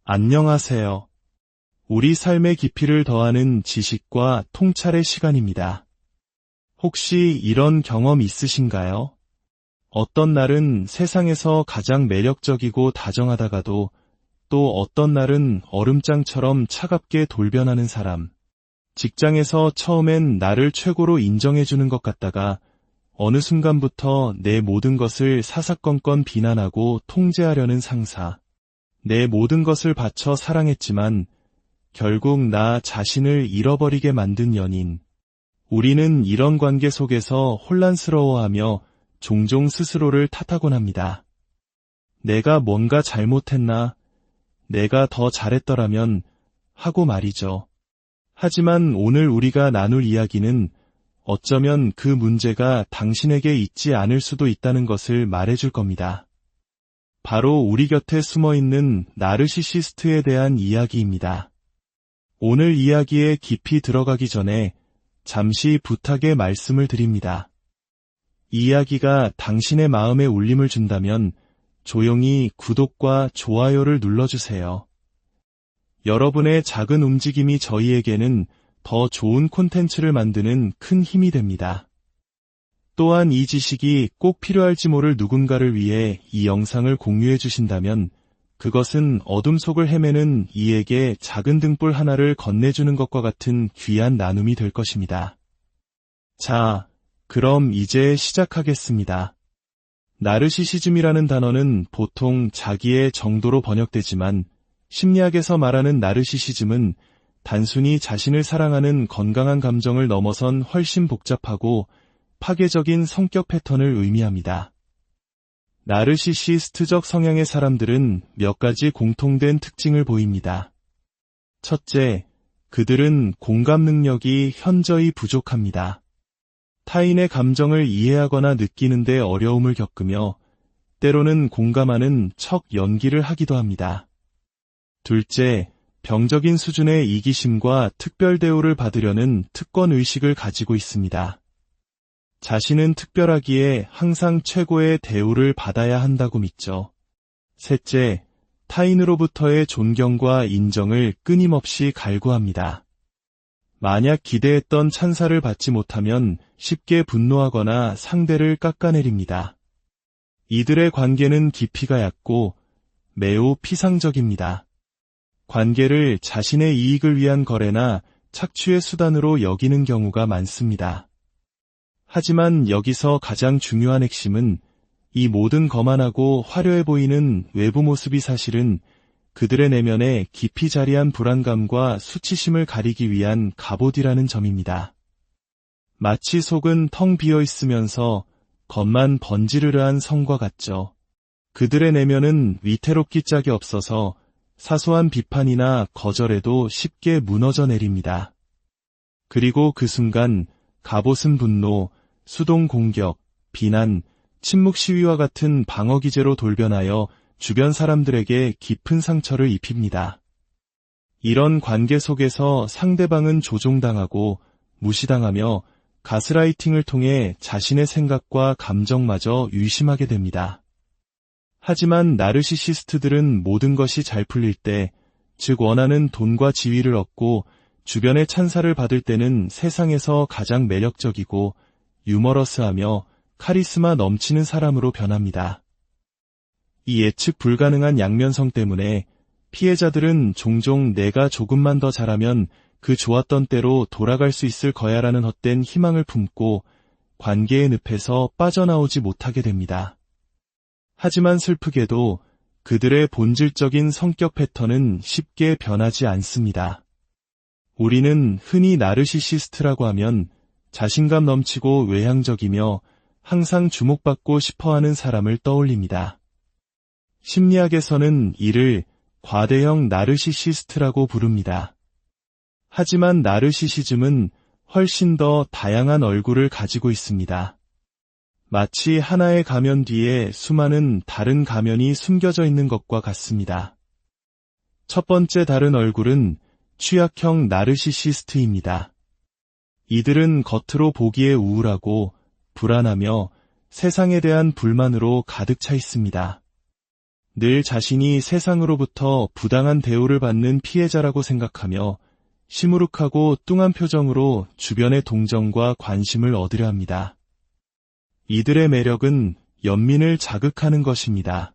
안녕하세요. 우리 삶의 깊이를 더하는 지식과 통찰의 시간입니다. 혹시 이런 경험 있으신가요? 어떤 날은 세상에서 가장 매력적이고 다정하다가도 또 어떤 날은 얼음장처럼 차갑게 돌변하는 사람. 직장에서 처음엔 나를 최고로 인정해주는 것 같다가 어느 순간부터 내 모든 것을 사사건건 비난하고 통제하려는 상사. 내 모든 것을 바쳐 사랑했지만 결국 나 자신을 잃어버리게 만든 연인. 우리는 이런 관계 속에서 혼란스러워하며 종종 스스로를 탓하곤 합니다. 내가 뭔가 잘못했나? 내가 더 잘했더라면 하고 말이죠. 하지만 오늘 우리가 나눌 이야기는 어쩌면 그 문제가 당신에게 있지 않을 수도 있다는 것을 말해줄 겁니다. 바로 우리 곁에 숨어있는 나르시시스트에 대한 이야기입니다. 오늘 이야기에 깊이 들어가기 전에 잠시 부탁의 말씀을 드립니다. 이 이야기가 당신의 마음에 울림을 준다면 조용히 구독과 좋아요를 눌러주세요. 여러분의 작은 움직임이 저희에게는 더 좋은 콘텐츠를 만드는 큰 힘이 됩니다. 또한 이 지식이 꼭 필요할지 모를 누군가를 위해 이 영상을 공유해 주신다면 그것은 어둠 속을 헤매는 이에게 작은 등불 하나를 건네주는 것과 같은 귀한 나눔이 될 것입니다. 자, 그럼 이제 시작하겠습니다. 나르시시즘이라는 단어는 보통 자기의 정도로 번역되지만 심리학에서 말하는 나르시시즘은 단순히 자신을 사랑하는 건강한 감정을 넘어선 훨씬 복잡하고 파괴적인 성격 패턴을 의미합니다. 나르시시스트적 성향의 사람들은 몇 가지 공통된 특징을 보입니다. 첫째, 그들은 공감 능력이 현저히 부족합니다. 타인의 감정을 이해하거나 느끼는데 어려움을 겪으며 때로는 공감하는 척 연기를 하기도 합니다. 둘째, 병적인 수준의 이기심과 특별 대우를 받으려는 특권의식을 가지고 있습니다. 자신은 특별하기에 항상 최고의 대우를 받아야 한다고 믿죠. 셋째, 타인으로부터의 존경과 인정을 끊임없이 갈구합니다. 만약 기대했던 찬사를 받지 못하면 쉽게 분노하거나 상대를 깎아내립니다. 이들의 관계는 깊이가 얕고 매우 피상적입니다. 관계를 자신의 이익을 위한 거래나 착취의 수단으로 여기는 경우가 많습니다. 하지만 여기서 가장 중요한 핵심은 이 모든 거만하고 화려해 보이는 외부 모습이 사실은 그들의 내면에 깊이 자리한 불안감과 수치심을 가리기 위한 갑옷이라는 점입니다. 마치 속은 텅 비어 있으면서 겉만 번지르르한 성과 같죠. 그들의 내면은 위태롭기 짝이 없어서 사소한 비판이나 거절에도 쉽게 무너져 내립니다. 그리고 그 순간 갑옷은 분노, 수동 공격, 비난, 침묵 시위와 같은 방어 기제로 돌변하여 주변 사람들에게 깊은 상처를 입힙니다. 이런 관계 속에서 상대방은 조종당하고 무시당하며 가스라이팅을 통해 자신의 생각과 감정마저 의심하게 됩니다. 하지만 나르시시스트들은 모든 것이 잘 풀릴 때, 즉 원하는 돈과 지위를 얻고 주변의 찬사를 받을 때는 세상에서 가장 매력적이고 유머러스하며 카리스마 넘치는 사람으로 변합니다. 이 예측 불가능한 양면성 때문에 피해자들은 종종 내가 조금만 더 잘하면 그 좋았던 때로 돌아갈 수 있을 거야라는 헛된 희망을 품고 관계의 늪에서 빠져나오지 못하게 됩니다. 하지만 슬프게도 그들의 본질적인 성격 패턴은 쉽게 변하지 않습니다. 우리는 흔히 나르시시스트라고 하면 자신감 넘치고 외향적이며 항상 주목받고 싶어하는 사람을 떠올립니다. 심리학에서는 이를 과대형 나르시시스트라고 부릅니다. 하지만 나르시시즘은 훨씬 더 다양한 얼굴을 가지고 있습니다. 마치 하나의 가면 뒤에 수많은 다른 가면이 숨겨져 있는 것과 같습니다. 첫 번째 다른 얼굴은 취약형 나르시시스트입니다. 이들은 겉으로 보기에 우울하고 불안하며 세상에 대한 불만으로 가득 차 있습니다. 늘 자신이 세상으로부터 부당한 대우를 받는 피해자라고 생각하며 시무룩하고 뚱한 표정으로 주변의 동정과 관심을 얻으려 합니다. 이들의 매력은 연민을 자극하는 것입니다.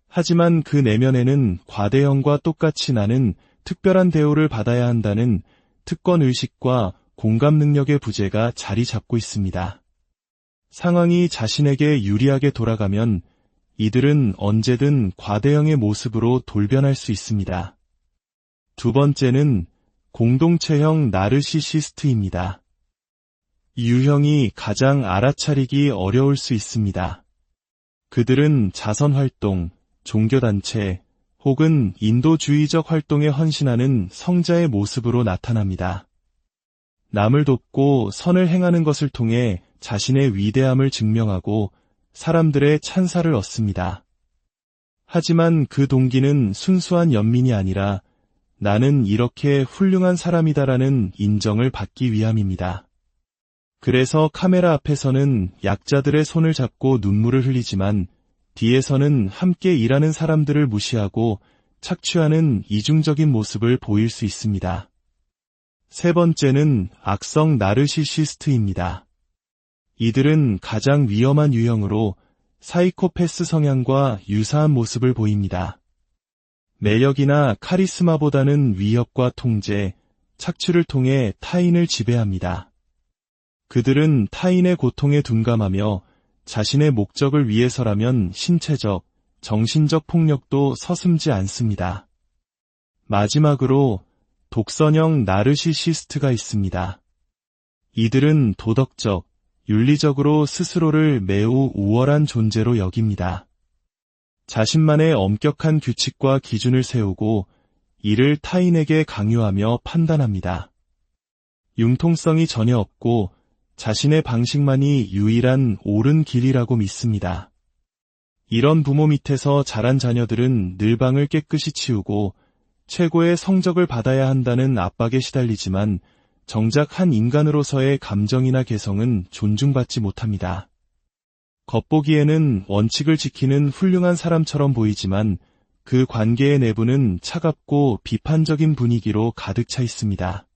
하지만 그 내면에는 과대형과 똑같이 나는 특별한 대우를 받아야 한다는 특권의식과 공감 능력의 부재가 자리 잡고 있습니다. 상황이 자신에게 유리하게 돌아가면 이들은 언제든 과대형의 모습으로 돌변할 수 있습니다. 두 번째는 공동체형 나르시시스트입니다. 이 유형이 가장 알아차리기 어려울 수 있습니다. 그들은 자선활동, 종교단체 혹은 인도주의적 활동에 헌신하는 성자의 모습으로 나타납니다. 남을 돕고 선을 행하는 것을 통해 자신의 위대함을 증명하고 사람들의 찬사를 얻습니다. 하지만 그 동기는 순수한 연민이 아니라 나는 이렇게 훌륭한 사람이다라는 인정을 받기 위함입니다. 그래서 카메라 앞에서는 약자들의 손을 잡고 눈물을 흘리지만 뒤에서는 함께 일하는 사람들을 무시하고 착취하는 이중적인 모습을 보일 수 있습니다. 세 번째는 악성 나르시시스트입니다. 이들은 가장 위험한 유형으로 사이코패스 성향과 유사한 모습을 보입니다. 매력이나 카리스마보다는 위협과 통제, 착취를 통해 타인을 지배합니다. 그들은 타인의 고통에 둔감하며 자신의 목적을 위해서라면 신체적, 정신적 폭력도 서슴지 않습니다. 마지막으로 독선형 나르시시스트가 있습니다. 이들은 도덕적, 윤리적으로 스스로를 매우 우월한 존재로 여깁니다. 자신만의 엄격한 규칙과 기준을 세우고 이를 타인에게 강요하며 판단합니다. 융통성이 전혀 없고 자신의 방식만이 유일한 옳은 길이라고 믿습니다. 이런 부모 밑에서 자란 자녀들은 늘 방을 깨끗이 치우고 최고의 성적을 받아야 한다는 압박에 시달리지만 정작 한 인간으로서의 감정이나 개성은 존중받지 못합니다. 겉보기에는 원칙을 지키는 훌륭한 사람처럼 보이지만 그 관계의 내부는 차갑고 비판적인 분위기로 가득 차 있습니다.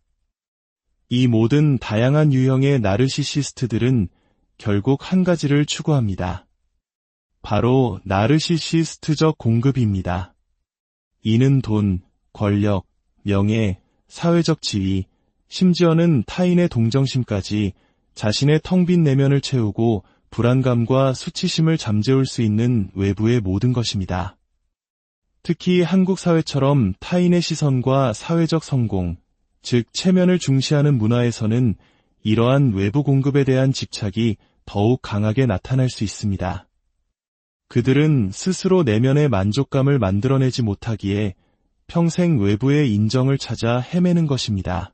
이 모든 다양한 유형의 나르시시스트들은 결국 한 가지를 추구합니다. 바로 나르시시스트적 공급입니다. 이는 돈, 권력, 명예, 사회적 지위, 심지어는 타인의 동정심까지 자신의 텅 빈 내면을 채우고 불안감과 수치심을 잠재울 수 있는 외부의 모든 것입니다. 특히 한국 사회처럼 타인의 시선과 사회적 성공, 즉 체면을 중시하는 문화에서는 이러한 외부 공급에 대한 집착이 더욱 강하게 나타날 수 있습니다. 그들은 스스로 내면의 만족감을 만들어내지 못하기에 평생 외부의 인정을 찾아 헤매는 것입니다.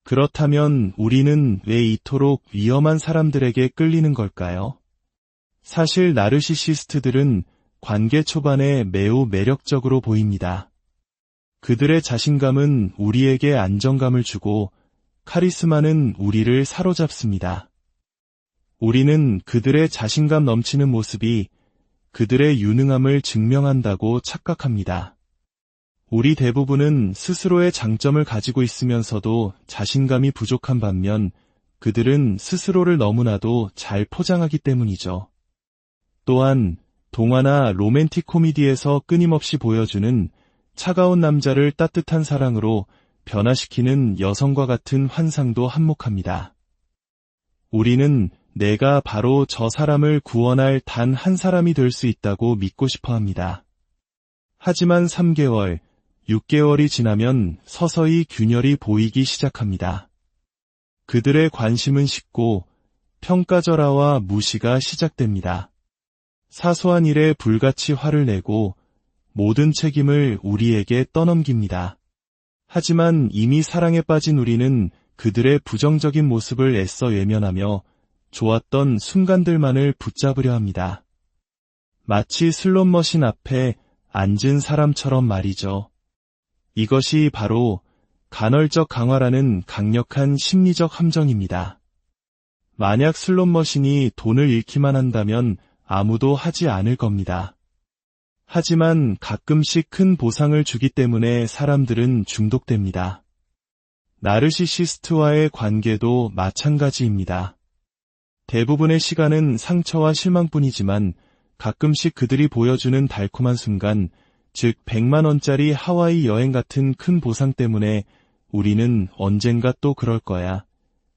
그렇다면 우리는 왜 이토록 위험한 사람들에게 끌리는 걸까요? 사실 나르시시스트들은 관계 초반에 매우 매력적으로 보입니다. 그들의 자신감은 우리에게 안정감을 주고 카리스마는 우리를 사로잡습니다. 우리는 그들의 자신감 넘치는 모습이 그들의 유능함을 증명한다고 착각합니다. 우리 대부분은 스스로의 장점을 가지고 있으면서도 자신감이 부족한 반면 그들은 스스로를 너무나도 잘 포장하기 때문이죠. 또한 동화나 로맨틱 코미디에서 끊임없이 보여주는 차가운 남자를 따뜻한 사랑으로 변화시키는 여성과 같은 환상도 한몫합니다. 우리는 내가 바로 저 사람을 구원할 단 한 사람이 될 수 있다고 믿고 싶어 합니다. 하지만 3개월, 6개월이 지나면 서서히 균열이 보이기 시작합니다. 그들의 관심은 식고 평가절하와 무시가 시작됩니다. 사소한 일에 불같이 화를 내고 모든 책임을 우리에게 떠넘깁니다. 하지만 이미 사랑에 빠진 우리는 그들의 부정적인 모습을 애써 외면하며 좋았던 순간들만을 붙잡으려 합니다. 마치 슬롯머신 앞에 앉은 사람처럼 말이죠. 이것이 바로 간헐적 강화라는 강력한 심리적 함정입니다. 만약 슬롯머신이 돈을 잃기만 한다면 아무도 하지 않을 겁니다. 하지만 가끔씩 큰 보상을 주기 때문에 사람들은 중독됩니다. 나르시시스트와의 관계도 마찬가지입니다. 대부분의 시간은 상처와 실망뿐이지만 가끔씩 그들이 보여주는 달콤한 순간, 즉 100만 원짜리 하와이 여행 같은 큰 보상 때문에 우리는 언젠가 또 그럴 거야,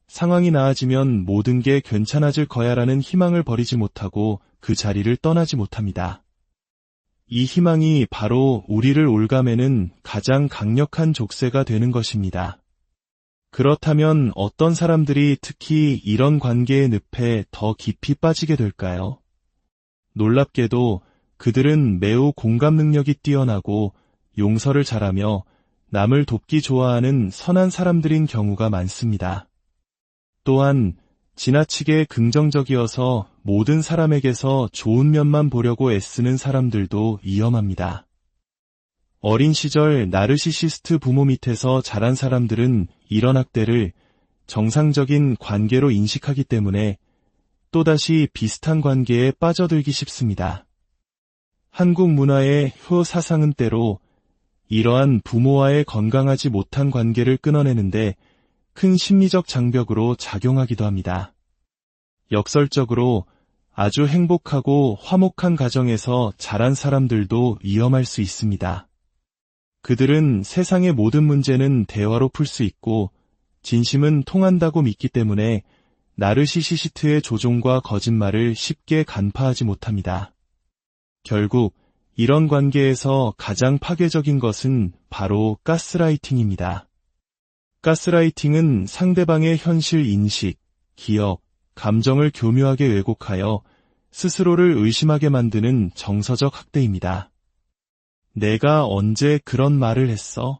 상황이 나아지면 모든 게 괜찮아질 거야라는 희망을 버리지 못하고 그 자리를 떠나지 못합니다. 이 희망이 바로 우리를 올가매는 가장 강력한 족쇄가 되는 것입니다. 그렇다면 어떤 사람들이 특히 이런 관계의 늪에 더 깊이 빠지게 될까요? 놀랍게도 그들은 매우 공감 능력이 뛰어나고 용서를 잘하며 남을 돕기 좋아하는 선한 사람들인 경우가 많습니다. 또한 지나치게 긍정적이어서 모든 사람에게서 좋은 면만 보려고 애쓰는 사람들도 위험합니다. 어린 시절 나르시시스트 부모 밑에서 자란 사람들은 이런 학대를 정상적인 관계로 인식하기 때문에 또다시 비슷한 관계에 빠져들기 쉽습니다. 한국 문화의 효 사상은 때로 이러한 부모와의 건강하지 못한 관계를 끊어내는데 큰 심리적 장벽으로 작용하기도 합니다. 역설적으로 아주 행복하고 화목한 가정에서 자란 사람들도 위험할 수 있습니다. 그들은 세상의 모든 문제는 대화로 풀 수 있고 진심은 통한다고 믿기 때문에 나르시시스트의 조종과 거짓말을 쉽게 간파하지 못합니다. 결국 이런 관계에서 가장 파괴적인 것은 바로 가스라이팅입니다. 가스라이팅은 상대방의 현실 인식, 기억, 감정을 교묘하게 왜곡하여 스스로를 의심하게 만드는 정서적 학대입니다. 내가 언제 그런 말을 했어?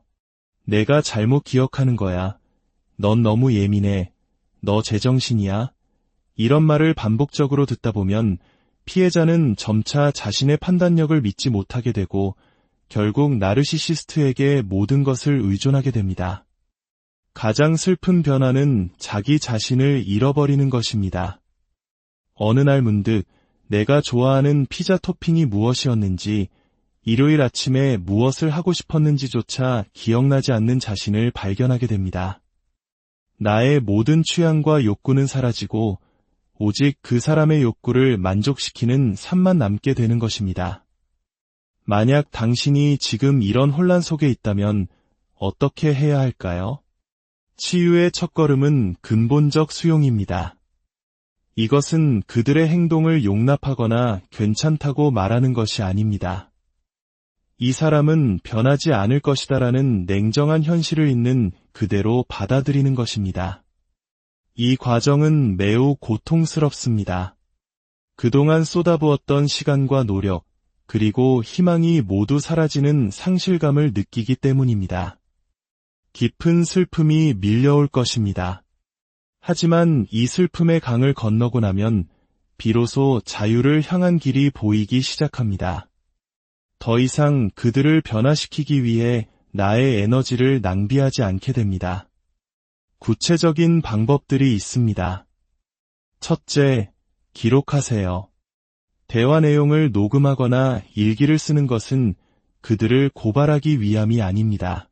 내가 잘못 기억하는 거야. 넌 너무 예민해. 너 제정신이야? 이런 말을 반복적으로 듣다 보면 피해자는 점차 자신의 판단력을 믿지 못하게 되고 결국 나르시시스트에게 모든 것을 의존하게 됩니다. 가장 슬픈 변화는 자기 자신을 잃어버리는 것입니다. 어느 날 문득 내가 좋아하는 피자 토핑이 무엇이었는지, 일요일 아침에 무엇을 하고 싶었는지조차 기억나지 않는 자신을 발견하게 됩니다. 나의 모든 취향과 욕구는 사라지고 오직 그 사람의 욕구를 만족시키는 삶만 남게 되는 것입니다. 만약 당신이 지금 이런 혼란 속에 있다면 어떻게 해야 할까요? 치유의 첫걸음은 근본적 수용입니다. 이것은 그들의 행동을 용납하거나 괜찮다고 말하는 것이 아닙니다. 이 사람은 변하지 않을 것이다라는 냉정한 현실을 있는 그대로 받아들이는 것입니다. 이 과정은 매우 고통스럽습니다. 그동안 쏟아부었던 시간과 노력, 그리고 희망이 모두 사라지는 상실감을 느끼기 때문입니다. 깊은 슬픔이 밀려올 것입니다. 하지만 이 슬픔의 강을 건너고 나면 비로소 자유를 향한 길이 보이기 시작합니다. 더 이상 그들을 변화시키기 위해 나의 에너지를 낭비하지 않게 됩니다. 구체적인 방법들이 있습니다. 첫째, 기록하세요. 대화 내용을 녹음하거나 일기를 쓰는 것은 그들을 고발하기 위함이 아닙니다.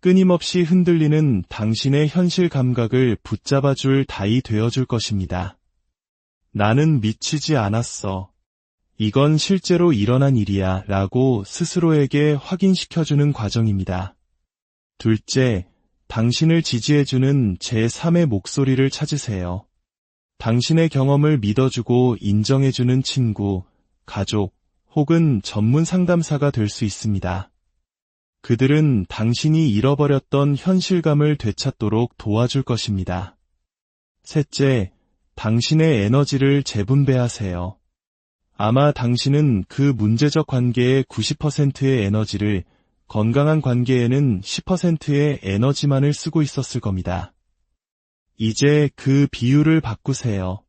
끊임없이 흔들리는 당신의 현실 감각을 붙잡아줄 다이 되어줄 것입니다. 나는 미치지 않았어. 이건 실제로 일어난 일이야 라고 스스로에게 확인시켜주는 과정입니다. 둘째, 당신을 지지해주는 제3의 목소리를 찾으세요. 당신의 경험을 믿어주고 인정해주는 친구, 가족 혹은 전문 상담사가 될 수 있습니다. 그들은 당신이 잃어버렸던 현실감을 되찾도록 도와줄 것입니다. 셋째, 당신의 에너지를 재분배하세요. 아마 당신은 그 문제적 관계의 90%의 에너지를, 건강한 관계에는 10%의 에너지만을 쓰고 있었을 겁니다. 이제 그 비율을 바꾸세요.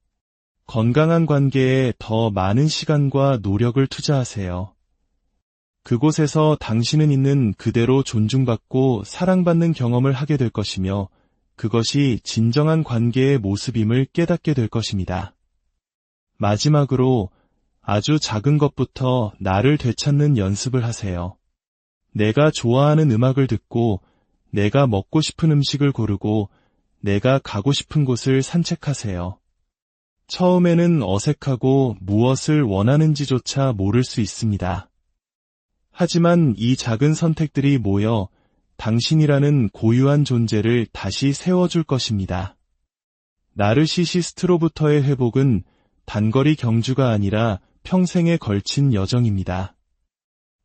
건강한 관계에 더 많은 시간과 노력을 투자하세요. 그곳에서 당신은 있는 그대로 존중받고 사랑받는 경험을 하게 될 것이며 그것이 진정한 관계의 모습임을 깨닫게 될 것입니다. 마지막으로 아주 작은 것부터 나를 되찾는 연습을 하세요. 내가 좋아하는 음악을 듣고, 내가 먹고 싶은 음식을 고르고, 내가 가고 싶은 곳을 산책하세요. 처음에는 어색하고 무엇을 원하는지조차 모를 수 있습니다. 하지만 이 작은 선택들이 모여 당신이라는 고유한 존재를 다시 세워줄 것입니다. 나르시시스트로부터의 회복은 단거리 경주가 아니라 평생에 걸친 여정입니다.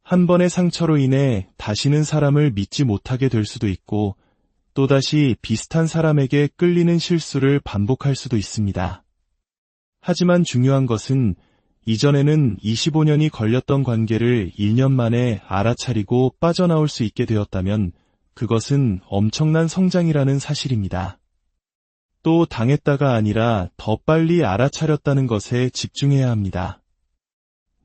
한 번의 상처로 인해 다시는 사람을 믿지 못하게 될 수도 있고, 또다시 비슷한 사람에게 끌리는 실수를 반복할 수도 있습니다. 하지만 중요한 것은 이전에는 25년이 걸렸던 관계를 1년 만에 알아차리고 빠져나올 수 있게 되었다면 그것은 엄청난 성장이라는 사실입니다. 또 당했다가 아니라 더 빨리 알아차렸다는 것에 집중해야 합니다.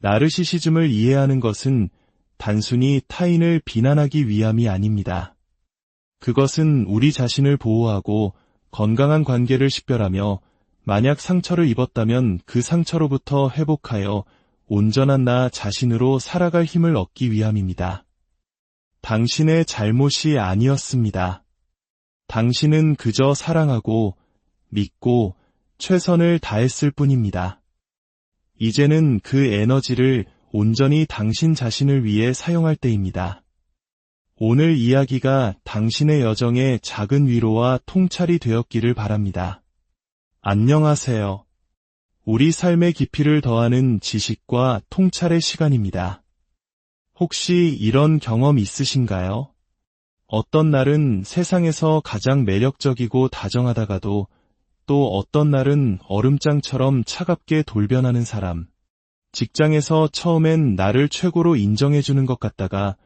나르시시즘을 이해하는 것은 단순히 타인을 비난하기 위함이 아닙니다. 그것은 우리 자신을 보호하고 건강한 관계를 식별하며 만약 상처를 입었다면 그 상처로부터 회복하여 온전한 나 자신으로 살아갈 힘을 얻기 위함입니다. 당신의 잘못이 아니었습니다. 당신은 그저 사랑하고 믿고 최선을 다했을 뿐입니다. 이제는 그 에너지를 온전히 당신 자신을 위해 사용할 때입니다. 오늘 이야기가 당신의 여정에 작은 위로와 통찰이 되었기를 바랍니다. 안녕하세요. 우리 삶의 깊이를 더하는 지식과 통찰의 시간입니다. 혹시 이런 경험 있으신가요? 어떤 날은 세상에서 가장 매력적이고 다정하다가도 또 어떤 날은 얼음장처럼 차갑게 돌변하는 사람. 직장에서 처음엔 나를 최고로 인정해주는 것 같다가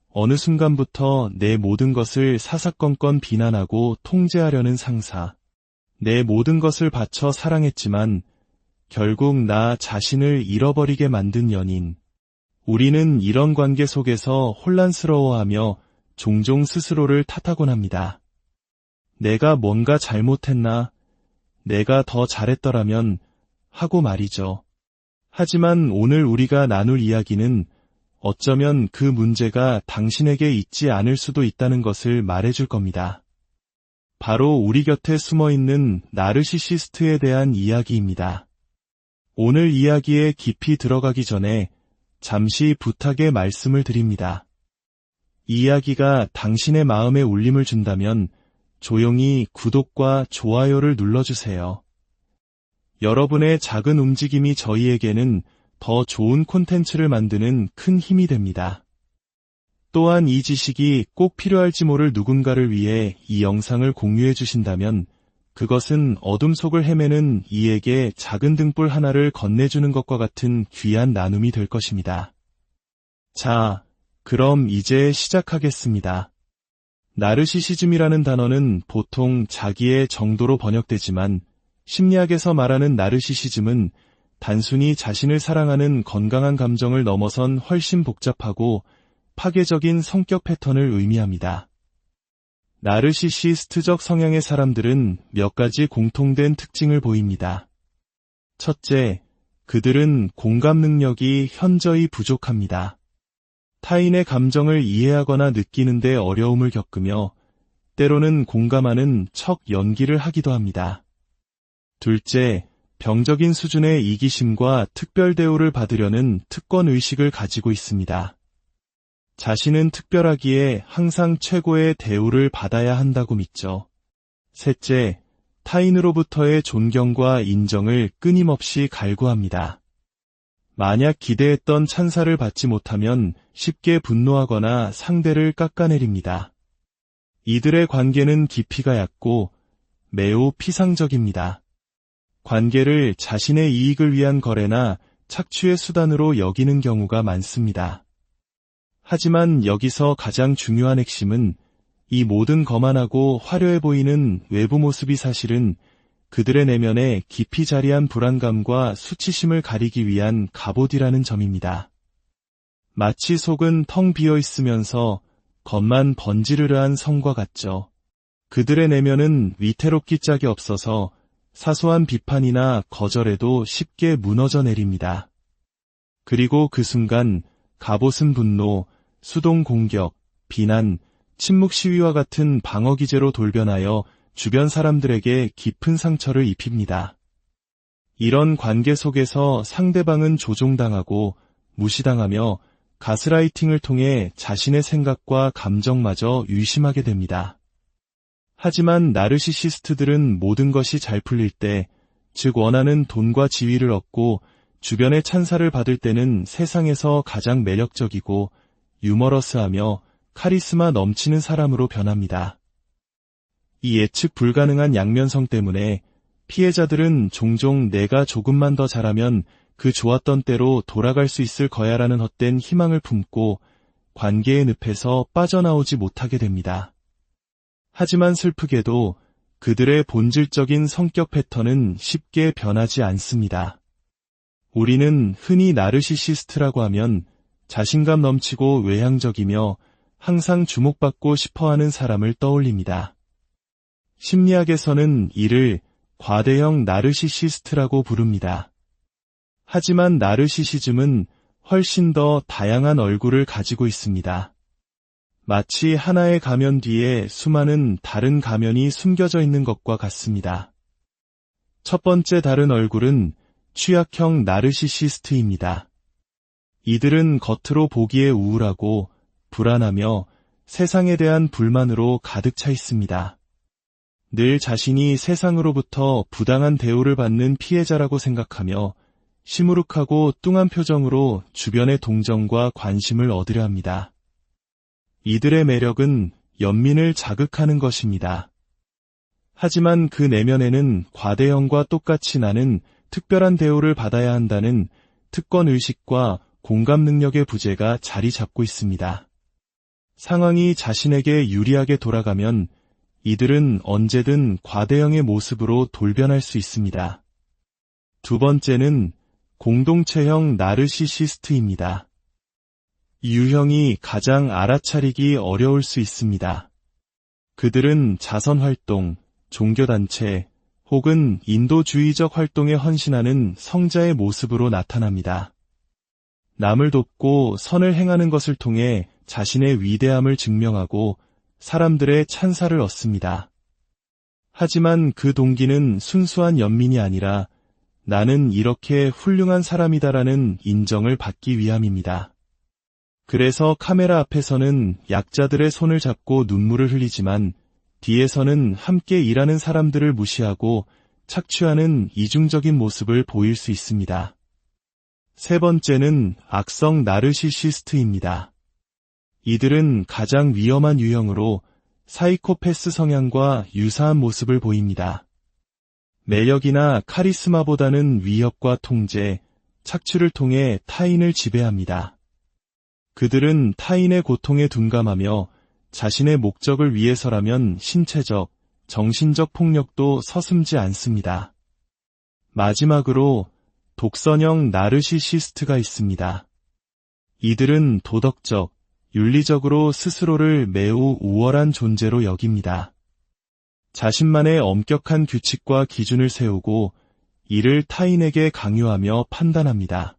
어느 순간부터 내 모든 것을 사사건건 비난하고 통제하려는 상사. 내 모든 것을 바쳐 사랑했지만 결국 나 자신을 잃어버리게 만든 연인. 우리는 이런 관계 속에서 혼란스러워하며 종종 스스로를 탓하곤 합니다. 내가 뭔가 잘못했나? 내가 더 잘했더라면 하고 말이죠. 하지만 오늘 우리가 나눌 이야기는 어쩌면 그 문제가 당신에게 있지 않을 수도 있다는 것을 말해줄 겁니다. 바로 우리 곁에 숨어있는 나르시시스트에 대한 이야기입니다. 오늘 이야기에 깊이 들어가기 전에 잠시 부탁의 말씀을 드립니다. 이 이야기가 당신의 마음에 울림을 준다면 조용히 구독과 좋아요를 눌러주세요. 여러분의 작은 움직임이 저희에게는 더 좋은 콘텐츠를 만드는 큰 힘이 됩니다. 또한 이 지식이 꼭 필요할지 모를 누군가를 위해 이 영상을 공유해 주신다면 그것은 어둠 속을 헤매는 이에게 작은 등불 하나를 건네주는 것과 같은 귀한 나눔이 될 것입니다. 자, 그럼 이제 시작하겠습니다. 나르시시즘이라는 단어는 보통 자기의 정도로 번역되지만 심리학에서 말하는 나르시시즘은 단순히 자신을 사랑하는 건강한 감정을 넘어선 훨씬 복잡하고 파괴적인 성격 패턴을 의미합니다. 나르시시스트적 성향의 사람들은 몇 가지 공통된 특징을 보입니다. 첫째, 그들은 공감 능력이 현저히 부족합니다. 타인의 감정을 이해하거나 느끼는데 어려움을 겪으며 때로는 공감하는 척 연기를 하기도 합니다. 둘째, 병적인 수준의 이기심과 특별 대우를 받으려는 특권의식을 가지고 있습니다. 자신은 특별하기에 항상 최고의 대우를 받아야 한다고 믿죠. 셋째, 타인으로부터의 존경과 인정을 끊임없이 갈구합니다. 만약 기대했던 찬사를 받지 못하면 쉽게 분노하거나 상대를 깎아내립니다. 이들의 관계는 깊이가 얕고 매우 피상적입니다. 관계를 자신의 이익을 위한 거래나 착취의 수단으로 여기는 경우가 많습니다. 하지만 여기서 가장 중요한 핵심은 이 모든 거만하고 화려해 보이는 외부 모습이 사실은 그들의 내면에 깊이 자리한 불안감과 수치심을 가리기 위한 갑옷이라는 점입니다. 마치 속은 텅 비어 있으면서 겉만 번지르르한 성과 같죠. 그들의 내면은 위태롭기 짝이 없어서 사소한 비판이나 거절에도 쉽게 무너져 내립니다. 그리고 그 순간 갑옷은 분노, 수동 공격, 비난, 침묵 시위와 같은 방어 기제로 돌변하여 주변 사람들에게 깊은 상처를 입힙니다. 이런 관계 속에서 상대방은 조종당하고 무시당하며 가스라이팅을 통해 자신의 생각과 감정마저 의심하게 됩니다. 하지만 나르시시스트들은 모든 것이 잘 풀릴 때, 즉 원하는 돈과 지위를 얻고 주변의 찬사를 받을 때는 세상에서 가장 매력적이고 유머러스하며 카리스마 넘치는 사람으로 변합니다. 이 예측 불가능한 양면성 때문에 피해자들은 종종 내가 조금만 더 잘하면 그 좋았던 때로 돌아갈 수 있을 거야라는 헛된 희망을 품고 관계의 늪에서 빠져나오지 못하게 됩니다. 하지만 슬프게도 그들의 본질적인 성격 패턴은 쉽게 변하지 않습니다. 우리는 흔히 나르시시스트라고 하면 자신감 넘치고 외향적이며 항상 주목받고 싶어하는 사람을 떠올립니다. 심리학에서는 이를 과대형 나르시시스트라고 부릅니다. 하지만 나르시시즘은 훨씬 더 다양한 얼굴을 가지고 있습니다. 마치 하나의 가면 뒤에 수많은 다른 가면이 숨겨져 있는 것과 같습니다. 첫 번째 다른 얼굴은 취약형 나르시시스트입니다. 이들은 겉으로 보기에 우울하고 불안하며 세상에 대한 불만으로 가득 차 있습니다. 늘 자신이 세상으로부터 부당한 대우를 받는 피해자라고 생각하며 시무룩하고 뚱한 표정으로 주변의 동정과 관심을 얻으려 합니다. 이들의 매력은 연민을 자극하는 것입니다. 하지만 그 내면에는 과대형과 똑같이 나는 특별한 대우를 받아야 한다는 특권의식과 공감 능력의 부재가 자리 잡고 있습니다. 상황이 자신에게 유리하게 돌아가면 이들은 언제든 과대형의 모습으로 돌변할 수 있습니다. 두 번째는 공동체형 나르시시스트입니다. 이 유형이 가장 알아차리기 어려울 수 있습니다. 그들은 자선활동, 종교단체 혹은 인도주의적 활동에 헌신하는 성자의 모습으로 나타납니다. 남을 돕고 선을 행하는 것을 통해 자신의 위대함을 증명하고 사람들의 찬사를 얻습니다. 하지만 그 동기는 순수한 연민이 아니라 나는 이렇게 훌륭한 사람이다라는 인정을 받기 위함입니다. 그래서 카메라 앞에서는 약자들의 손을 잡고 눈물을 흘리지만 뒤에서는 함께 일하는 사람들을 무시하고 착취하는 이중적인 모습을 보일 수 있습니다. 세 번째는 악성 나르시시스트입니다. 이들은 가장 위험한 유형으로 사이코패스 성향과 유사한 모습을 보입니다. 매력이나 카리스마보다는 위협과 통제, 착취를 통해 타인을 지배합니다. 그들은 타인의 고통에 둔감하며 자신의 목적을 위해서라면 신체적, 정신적 폭력도 서슴지 않습니다. 마지막으로 독선형 나르시시스트가 있습니다. 이들은 도덕적, 윤리적으로 스스로를 매우 우월한 존재로 여깁니다. 자신만의 엄격한 규칙과 기준을 세우고 이를 타인에게 강요하며 판단합니다.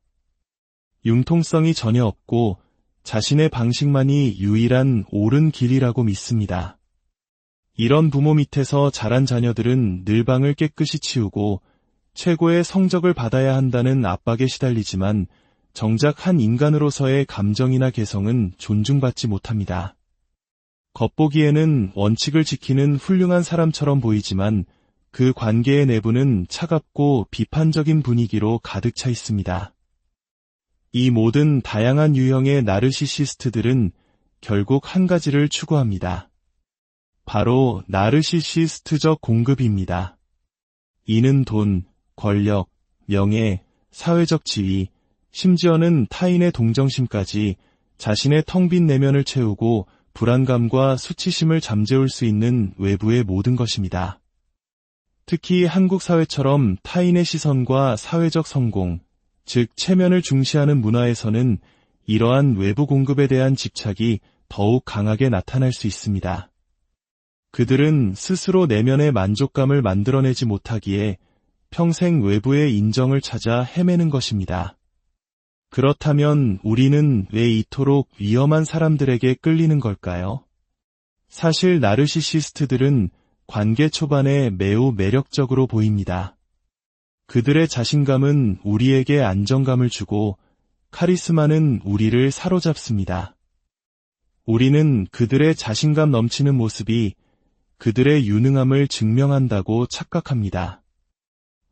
융통성이 전혀 없고 자신의 방식만이 유일한 옳은 길이라고 믿습니다. 이런 부모 밑에서 자란 자녀들은 늘 방을 깨끗이 치우고 최고의 성적을 받아야 한다는 압박에 시달리지만 정작 한 인간으로서의 감정이나 개성은 존중받지 못합니다. 겉보기에는 원칙을 지키는 훌륭한 사람처럼 보이지만 그 관계의 내부는 차갑고 비판적인 분위기로 가득 차 있습니다. 이 모든 다양한 유형의 나르시시스트들은 결국 한 가지를 추구합니다. 바로 나르시시스트적 공급입니다. 이는 돈, 권력, 명예, 사회적 지위, 심지어는 타인의 동정심까지 자신의 텅 빈 내면을 채우고 불안감과 수치심을 잠재울 수 있는 외부의 모든 것입니다. 특히 한국 사회처럼 타인의 시선과 사회적 성공, 즉 체면을 중시하는 문화에서는 이러한 외부 공급에 대한 집착이 더욱 강하게 나타날 수 있습니다. 그들은 스스로 내면의 만족감을 만들어내지 못하기에 평생 외부의 인정을 찾아 헤매는 것입니다. 그렇다면 우리는 왜 이토록 위험한 사람들에게 끌리는 걸까요? 사실 나르시시스트들은 관계 초반에 매우 매력적으로 보입니다. 그들의 자신감은 우리에게 안정감을 주고 카리스마는 우리를 사로잡습니다. 우리는 그들의 자신감 넘치는 모습이 그들의 유능함을 증명한다고 착각합니다.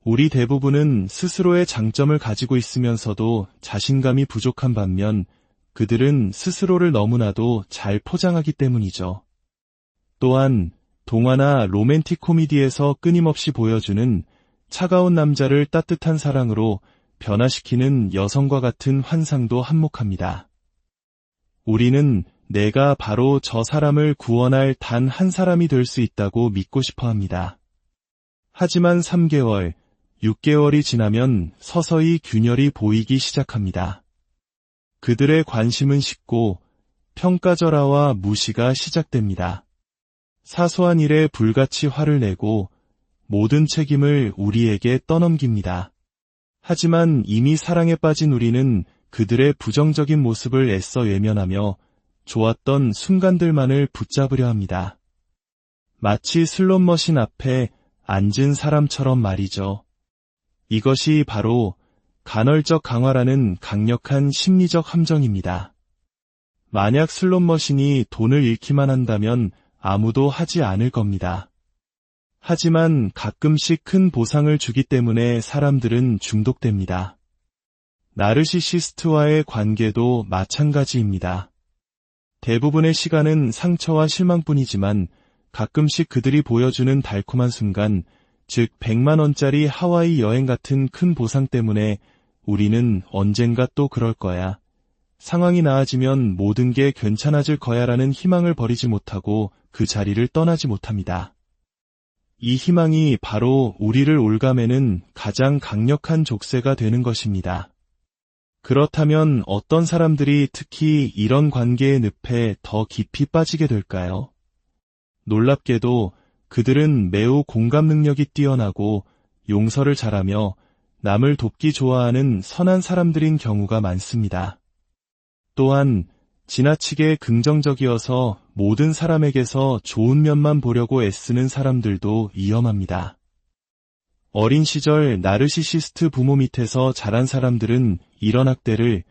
우리 대부분은 스스로의 장점을 가지고 있으면서도 자신감이 부족한 반면 그들은 스스로를 너무나도 잘 포장하기 때문이죠. 또한 동화나 로맨틱 코미디에서 끊임없이 보여주는 차가운 남자를 따뜻한 사랑으로 변화시키는 여성과 같은 환상도 한몫합니다. 우리는 내가 바로 저 사람을 구원할 단 한 사람이 될 수 있다고 믿고 싶어 합니다. 하지만 3개월, 6개월이 지나면 서서히 균열이 보이기 시작합니다. 그들의 관심은 식고 평가절하와 무시가 시작됩니다. 사소한 일에 불같이 화를 내고 모든 책임을 우리에게 떠넘깁니다. 하지만 이미 사랑에 빠진 우리는 그들의 부정적인 모습을 애써 외면하며 좋았던 순간들만을 붙잡으려 합니다. 마치 슬롯머신 앞에 앉은 사람처럼 말이죠. 이것이 바로 간헐적 강화라는 강력한 심리적 함정입니다. 만약 슬롯머신이 돈을 잃기만 한다면 아무도 하지 않을 겁니다. 하지만 가끔씩 큰 보상을 주기 때문에 사람들은 중독됩니다. 나르시시스트와의 관계도 마찬가지입니다. 대부분의 시간은 상처와 실망뿐이지만 가끔씩 그들이 보여주는 달콤한 순간, 즉 100만 원짜리 하와이 여행 같은 큰 보상 때문에 우리는 언젠가 또 그럴 거야, 상황이 나아지면 모든 게 괜찮아질 거야라는 희망을 버리지 못하고 그 자리를 떠나지 못합니다. 이 희망이 바로 우리를 올가매는 가장 강력한 족쇄가 되는 것입니다. 그렇다면 어떤 사람들이 특히 이런 관계의 늪에 더 깊이 빠지게 될까요? 놀랍게도 그들은 매우 공감 능력이 뛰어나고 용서를 잘하며 남을 돕기 좋아하는 선한 사람들인 경우가 많습니다. 또한 지나치게 긍정적이어서 모든 사람에게서 좋은 면만 보려고 애쓰는 사람들도 위험합니다. 어린 시절 나르시시스트 부모 밑에서 자란 사람들은 이런 학대를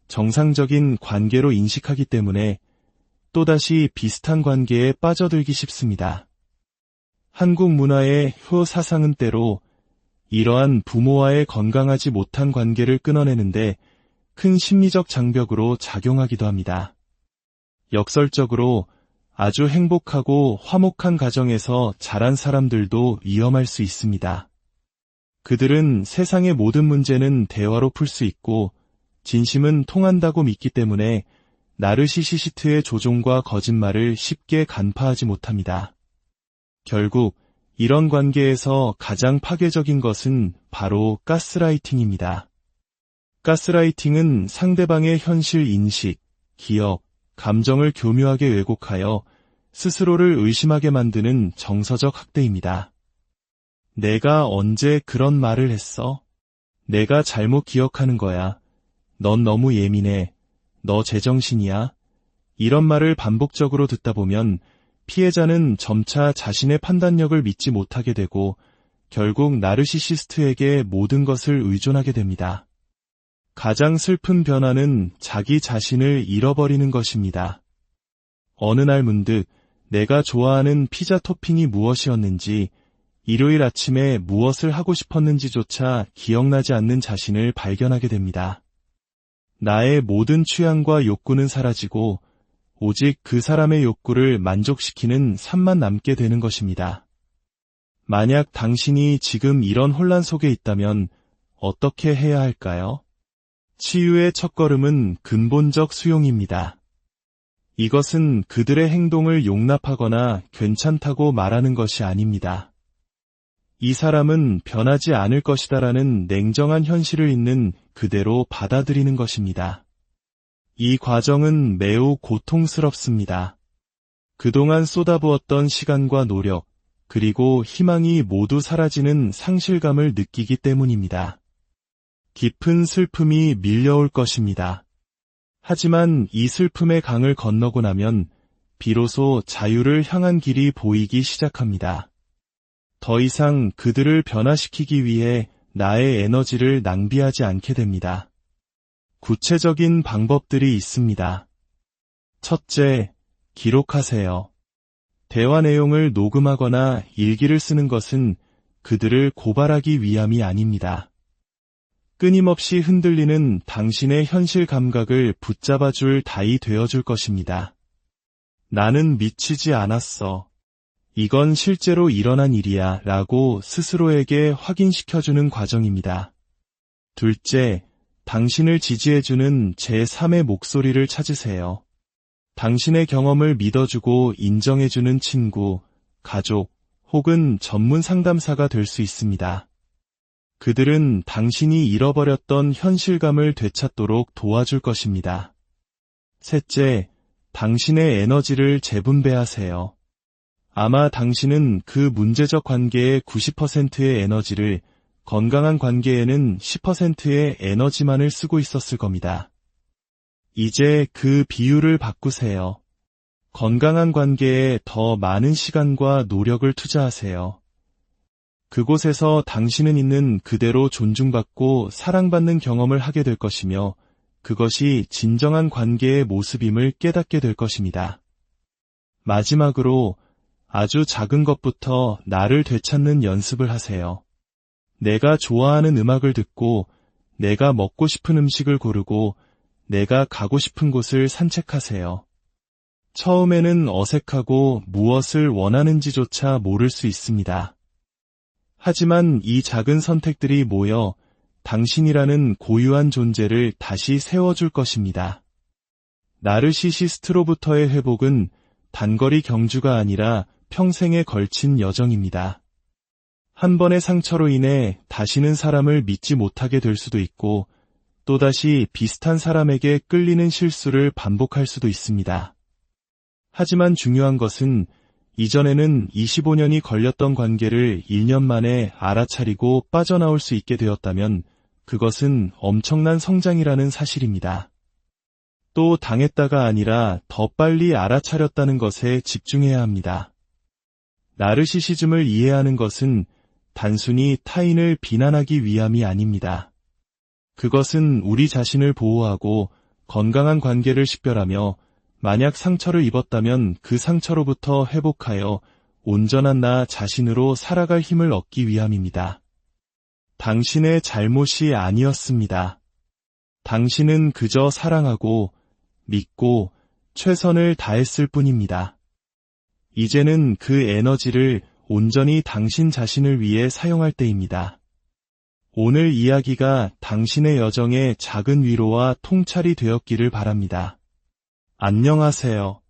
정상적인 관계로 인식하기 때문에 또다시 비슷한 관계에 빠져들기 쉽습니다. 한국 문화의 효 사상은 때로 이러한 부모와의 건강하지 못한 관계를 끊어내는데 큰 심리적 장벽으로 작용하기도 합니다. 역설적으로 아주 행복하고 화목한 가정에서 자란 사람들도 위험할 수 있습니다. 그들은 세상의 모든 문제는 대화로 풀 수 있고 진심은 통한다고 믿기 때문에 나르시시스트의 조종과 거짓말을 쉽게 간파하지 못합니다. 결국 이런 관계에서 가장 파괴적인 것은 바로 가스라이팅입니다. 가스라이팅은 상대방의 현실 인식, 기억, 감정을 교묘하게 왜곡하여 스스로를 의심하게 만드는 정서적 학대입니다. 내가 언제 그런 말을 했어? 내가 잘못 기억하는 거야. 넌 너무 예민해. 너 제정신이야? 이런 말을 반복적으로 듣다 보면 피해자는 점차 자신의 판단력을 믿지 못하게 되고 결국 나르시시스트에게 모든 것을 의존하게 됩니다. 가장 슬픈 변화는 자기 자신을 잃어버리는 것입니다. 어느 날 문득 내가 좋아하는 피자 토핑이 무엇이었는지, 일요일 아침에 무엇을 하고 싶었는지조차 기억나지 않는 자신을 발견하게 됩니다. 나의 모든 취향과 욕구는 사라지고 오직 그 사람의 욕구를 만족시키는 삶만 남게 되는 것입니다. 만약 당신이 지금 이런 혼란 속에 있다면 어떻게 해야 할까요? 치유의 첫걸음은 근본적 수용입니다. 이것은 그들의 행동을 용납하거나 괜찮다고 말하는 것이 아닙니다. 이 사람은 변하지 않을 것이다라는 냉정한 현실을 있는 그대로 받아들이는 것입니다. 이 과정은 매우 고통스럽습니다. 그동안 쏟아부었던 시간과 노력, 그리고 희망이 모두 사라지는 상실감을 느끼기 때문입니다. 깊은 슬픔이 밀려올 것입니다. 하지만 이 슬픔의 강을 건너고 나면 비로소 자유를 향한 길이 보이기 시작합니다. 더 이상 그들을 변화시키기 위해 나의 에너지를 낭비하지 않게 됩니다. 구체적인 방법들이 있습니다. 첫째, 기록하세요. 대화 내용을 녹음하거나 일기를 쓰는 것은 그들을 고발하기 위함이 아닙니다. 끊임없이 흔들리는 당신의 현실 감각을 붙잡아줄 다이 되어줄 것입니다. 나는 미치지 않았어. 이건 실제로 일어난 일이야 라고 스스로에게 확인시켜주는 과정입니다. 둘째, 당신을 지지해주는 제3의 목소리를 찾으세요. 당신의 경험을 믿어주고 인정해주는 친구, 가족, 혹은 전문 상담사가 될 수 있습니다. 그들은 당신이 잃어버렸던 현실감을 되찾도록 도와줄 것입니다. 셋째, 당신의 에너지를 재분배하세요. 아마 당신은 그 문제적 관계의 90%의 에너지를, 건강한 관계에는 10%의 에너지만을 쓰고 있었을 겁니다. 이제 그 비율을 바꾸세요. 건강한 관계에 더 많은 시간과 노력을 투자하세요. 그곳에서 당신은 있는 그대로 존중받고 사랑받는 경험을 하게 될 것이며, 그것이 진정한 관계의 모습임을 깨닫게 될 것입니다. 마지막으로 아주 작은 것부터 나를 되찾는 연습을 하세요. 내가 좋아하는 음악을 듣고, 내가 먹고 싶은 음식을 고르고, 내가 가고 싶은 곳을 산책하세요. 처음에는 어색하고 무엇을 원하는지조차 모를 수 있습니다. 하지만 이 작은 선택들이 모여 당신이라는 고유한 존재를 다시 세워줄 것입니다. 나르시시스트로부터의 회복은 단거리 경주가 아니라 평생에 걸친 여정입니다. 한 번의 상처로 인해 다시는 사람을 믿지 못하게 될 수도 있고, 또다시 비슷한 사람에게 끌리는 실수를 반복할 수도 있습니다. 하지만 중요한 것은 이전에는 25년이 걸렸던 관계를 1년 만에 알아차리고 빠져나올 수 있게 되었다면 그것은 엄청난 성장이라는 사실입니다. 또 당했다가 아니라 더 빨리 알아차렸다는 것에 집중해야 합니다. 나르시시즘을 이해하는 것은 단순히 타인을 비난하기 위함이 아닙니다. 그것은 우리 자신을 보호하고 건강한 관계를 식별하며, 만약 상처를 입었다면 그 상처로부터 회복하여 온전한 나 자신으로 살아갈 힘을 얻기 위함입니다. 당신의 잘못이 아니었습니다. 당신은 그저 사랑하고 믿고 최선을 다했을 뿐입니다. 이제는 그 에너지를 온전히 당신 자신을 위해 사용할 때입니다. 오늘 이야기가 당신의 여정에 작은 위로와 통찰이 되었기를 바랍니다. 안녕하세요.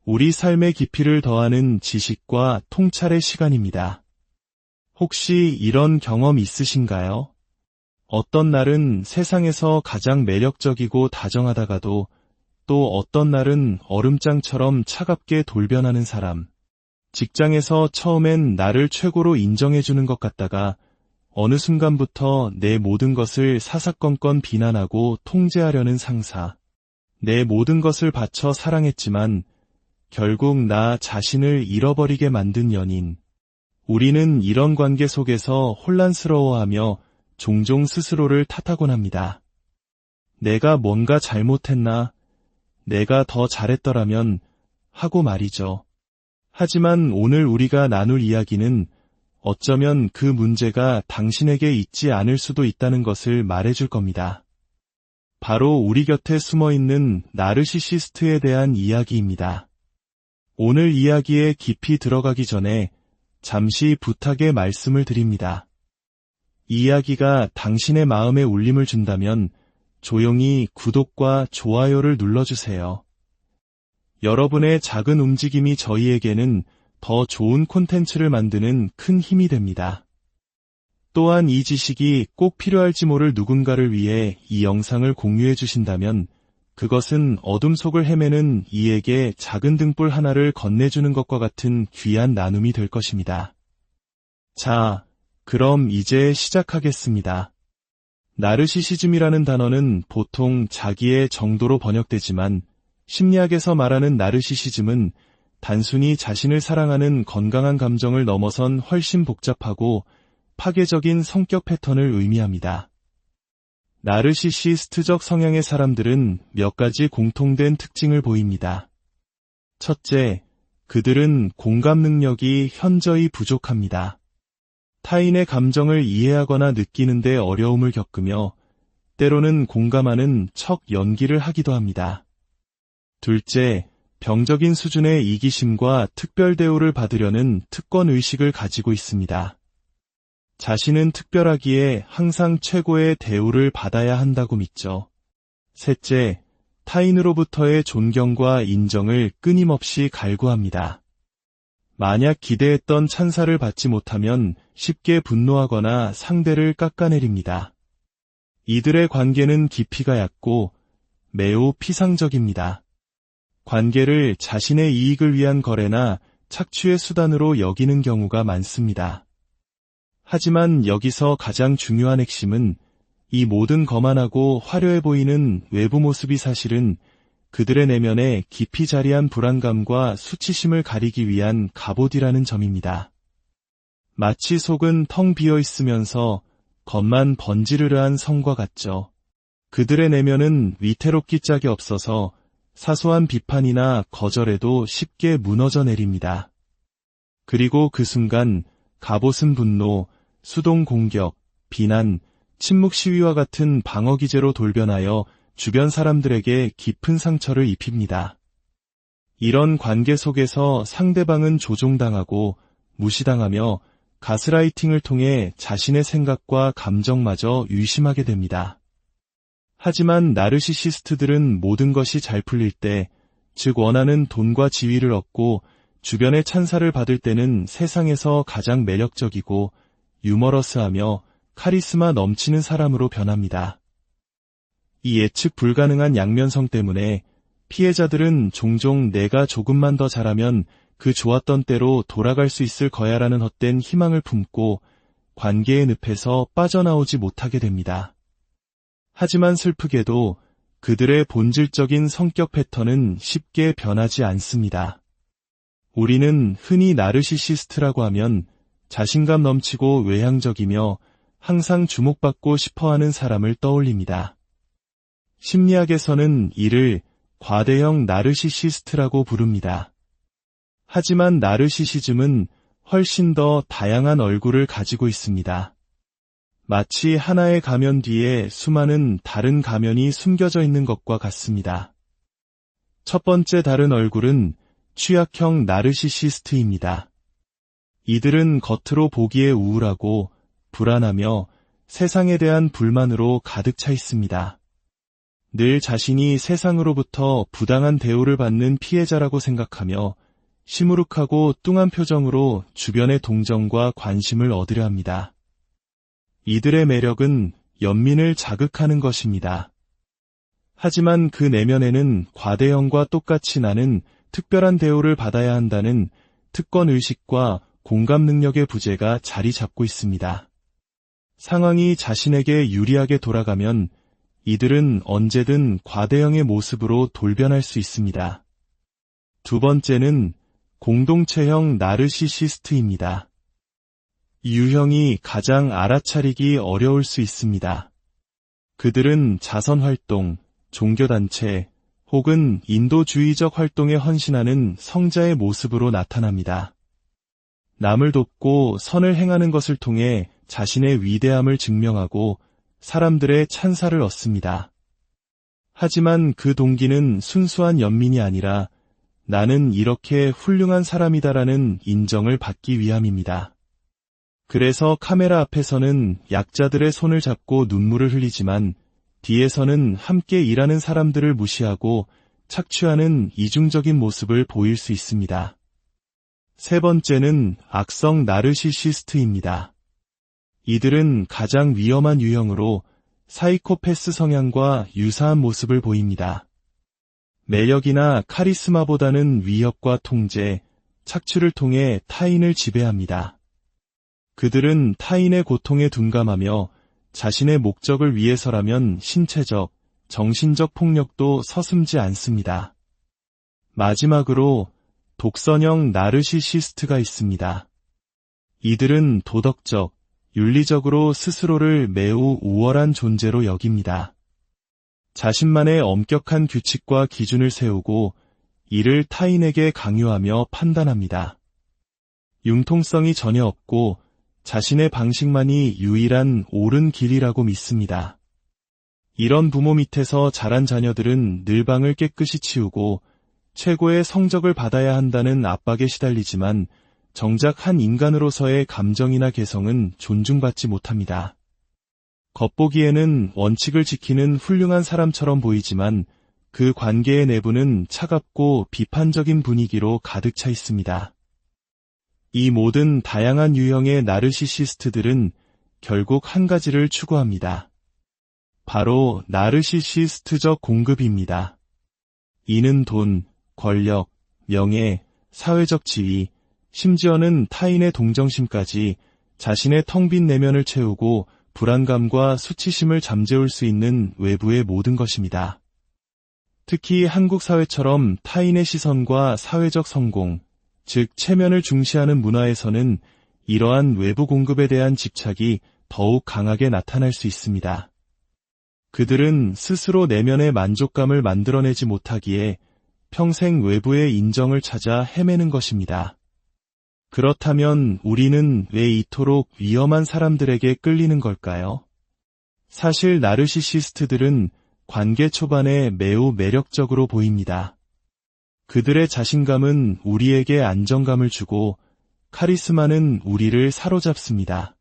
우리 삶의 깊이를 더하는 지식과 통찰의 시간입니다. 혹시 이런 경험 있으신가요? 어떤 날은 세상에서 가장 매력적이고 다정하다가도 또 어떤 날은 얼음장처럼 차갑게 돌변하는 사람. 직장에서 처음엔 나를 최고로 인정해주는 것 같다가 어느 순간부터 내 모든 것을 사사건건 비난하고 통제하려는 상사. 내 모든 것을 바쳐 사랑했지만 결국 나 자신을 잃어버리게 만든 연인. 우리는 이런 관계 속에서 혼란스러워하며 종종 스스로를 탓하곤 합니다. 내가 뭔가 잘못했나? 내가 더 잘했더라면 하고 말이죠. 하지만 오늘 우리가 나눌 이야기는 어쩌면 그 문제가 당신에게 있지 않을 수도 있다는 것을 말해줄 겁니다. 바로 우리 곁에 숨어있는 나르시시스트에 대한 이야기입니다. 오늘 이야기에 깊이 들어가기 전에 잠시 부탁의 말씀을 드립니다. 이 이야기가 당신의 마음에 울림을 준다면 조용히 구독과 좋아요를 눌러주세요. 여러분의 작은 움직임이 저희에게는 더 좋은 콘텐츠를 만드는 큰 힘이 됩니다. 또한 이 지식이 꼭 필요할지 모를 누군가를 위해 이 영상을 공유해 주신다면 그것은 어둠 속을 헤매는 이에게 작은 등불 하나를 건네주는 것과 같은 귀한 나눔이 될 것입니다. 자, 그럼 이제 시작하겠습니다. 나르시시즘이라는 단어는 보통 자기의 정도로 번역되지만 심리학에서 말하는 나르시시즘은 단순히 자신을 사랑하는 건강한 감정을 넘어선 훨씬 복잡하고 파괴적인 성격 패턴을 의미합니다. 나르시시스트적 성향의 사람들은 몇 가지 공통된 특징을 보입니다. 첫째, 그들은 공감 능력이 현저히 부족합니다. 타인의 감정을 이해하거나 느끼는 데 어려움을 겪으며 때로는 공감하는 척 연기를 하기도 합니다. 둘째, 병적인 수준의 이기심과 특별 대우를 받으려는 특권 의식을 가지고 있습니다. 자신은 특별하기에 항상 최고의 대우를 받아야 한다고 믿죠. 셋째, 타인으로부터의 존경과 인정을 끊임없이 갈구합니다. 만약 기대했던 찬사를 받지 못하면 쉽게 분노하거나 상대를 깎아내립니다. 이들의 관계는 깊이가 얕고 매우 피상적입니다. 관계를 자신의 이익을 위한 거래나 착취의 수단으로 여기는 경우가 많습니다. 하지만 여기서 가장 중요한 핵심은 이 모든 거만하고 화려해 보이는 외부 모습이 사실은 그들의 내면에 깊이 자리한 불안감과 수치심을 가리기 위한 갑옷이라는 점입니다. 마치 속은 텅 비어 있으면서 겉만 번지르르한 성과 같죠. 그들의 내면은 위태롭기 짝이 없어서 사소한 비판이나 거절에도 쉽게 무너져 내립니다. 그리고 그 순간 갑옷은 분노, 수동 공격, 비난, 침묵 시위와 같은 방어 기제로 돌변하여 주변 사람들에게 깊은 상처를 입힙니다. 이런 관계 속에서 상대방은 조종당하고 무시당하며 가스라이팅을 통해 자신의 생각과 감정마저 의심하게 됩니다. 하지만 나르시시스트들은 모든 것이 잘 풀릴 때, 즉 원하는 돈과 지위를 얻고 주변의 찬사를 받을 때는 세상에서 가장 매력적이고 유머러스하며 카리스마 넘치는 사람으로 변합니다. 이 예측 불가능한 양면성 때문에 피해자들은 종종 내가 조금만 더 잘하면 그 좋았던 때로 돌아갈 수 있을 거야라는 헛된 희망을 품고 관계의 늪에서 빠져나오지 못하게 됩니다. 하지만 슬프게도 그들의 본질적인 성격 패턴은 쉽게 변하지 않습니다. 우리는 흔히 나르시시스트라고 하면 자신감 넘치고 외향적이며 항상 주목받고 싶어하는 사람을 떠올립니다. 심리학에서는 이를 과대형 나르시시스트라고 부릅니다. 하지만 나르시시즘은 훨씬 더 다양한 얼굴을 가지고 있습니다. 마치 하나의 가면 뒤에 수많은 다른 가면이 숨겨져 있는 것과 같습니다. 첫 번째 다른 얼굴은 취약형 나르시시스트입니다. 이들은 겉으로 보기에 우울하고 불안하며 세상에 대한 불만으로 가득 차 있습니다. 늘 자신이 세상으로부터 부당한 대우를 받는 피해자라고 생각하며 시무룩하고 뚱한 표정으로 주변의 동정과 관심을 얻으려 합니다. 이들의 매력은 연민을 자극하는 것입니다. 하지만 그 내면에는 과대형과 똑같이 나는 특별한 대우를 받아야 한다는 특권의식과 공감 능력의 부재가 자리 잡고 있습니다. 상황이 자신에게 유리하게 돌아가면 이들은 언제든 과대형의 모습으로 돌변할 수 있습니다. 두 번째는 공동체형 나르시시스트입니다. 이 유형이 가장 알아차리기 어려울 수 있습니다. 그들은 자선활동, 종교단체 혹은 인도주의적 활동에 헌신하는 성자의 모습으로 나타납니다. 남을 돕고 선을 행하는 것을 통해 자신의 위대함을 증명하고 사람들의 찬사를 얻습니다. 하지만 그 동기는 순수한 연민이 아니라 나는 이렇게 훌륭한 사람이다라는 인정을 받기 위함입니다. 그래서 카메라 앞에서는 약자들의 손을 잡고 눈물을 흘리지만 뒤에서는 함께 일하는 사람들을 무시하고 착취하는 이중적인 모습을 보일 수 있습니다. 세 번째는 악성 나르시시스트입니다. 이들은 가장 위험한 유형으로 사이코패스 성향과 유사한 모습을 보입니다. 매력이나 카리스마보다는 위협과 통제, 착취를 통해 타인을 지배합니다. 그들은 타인의 고통에 둔감하며 자신의 목적을 위해서라면 신체적, 정신적 폭력도 서슴지 않습니다. 마지막으로 독선형 나르시시스트가 있습니다. 이들은 도덕적, 윤리적으로 스스로를 매우 우월한 존재로 여깁니다. 자신만의 엄격한 규칙과 기준을 세우고 이를 타인에게 강요하며 판단합니다. 융통성이 전혀 없고 자신의 방식만이 유일한 옳은 길이라고 믿습니다. 이런 부모 밑에서 자란 자녀들은 늘 방을 깨끗이 치우고 최고의 성적을 받아야 한다는 압박에 시달리지만 정작 한 인간으로서의 감정이나 개성은 존중받지 못합니다. 겉보기에는 원칙을 지키는 훌륭한 사람처럼 보이지만 그 관계의 내부는 차갑고 비판적인 분위기로 가득 차 있습니다. 이 모든 다양한 유형의 나르시시스트들은 결국 한 가지를 추구합니다. 바로 나르시시스트적 공급입니다. 이는 돈, 권력, 명예, 사회적 지위, 심지어는 타인의 동정심까지 자신의 텅 빈 내면을 채우고 불안감과 수치심을 잠재울 수 있는 외부의 모든 것입니다. 특히 한국 사회처럼 타인의 시선과 사회적 성공, 즉 체면을 중시하는 문화에서는 이러한 외부 공급에 대한 집착이 더욱 강하게 나타날 수 있습니다. 그들은 스스로 내면의 만족감을 만들어내지 못하기에 평생 외부의 인정을 찾아 헤매는 것입니다. 그렇다면 우리는 왜 이토록 위험한 사람들에게 끌리는 걸까요? 사실 나르시시스트들은 관계 초반에 매우 매력적으로 보입니다. 그들의 자신감은 우리에게 안정감을 주고 카리스마는 우리를 사로잡습니다.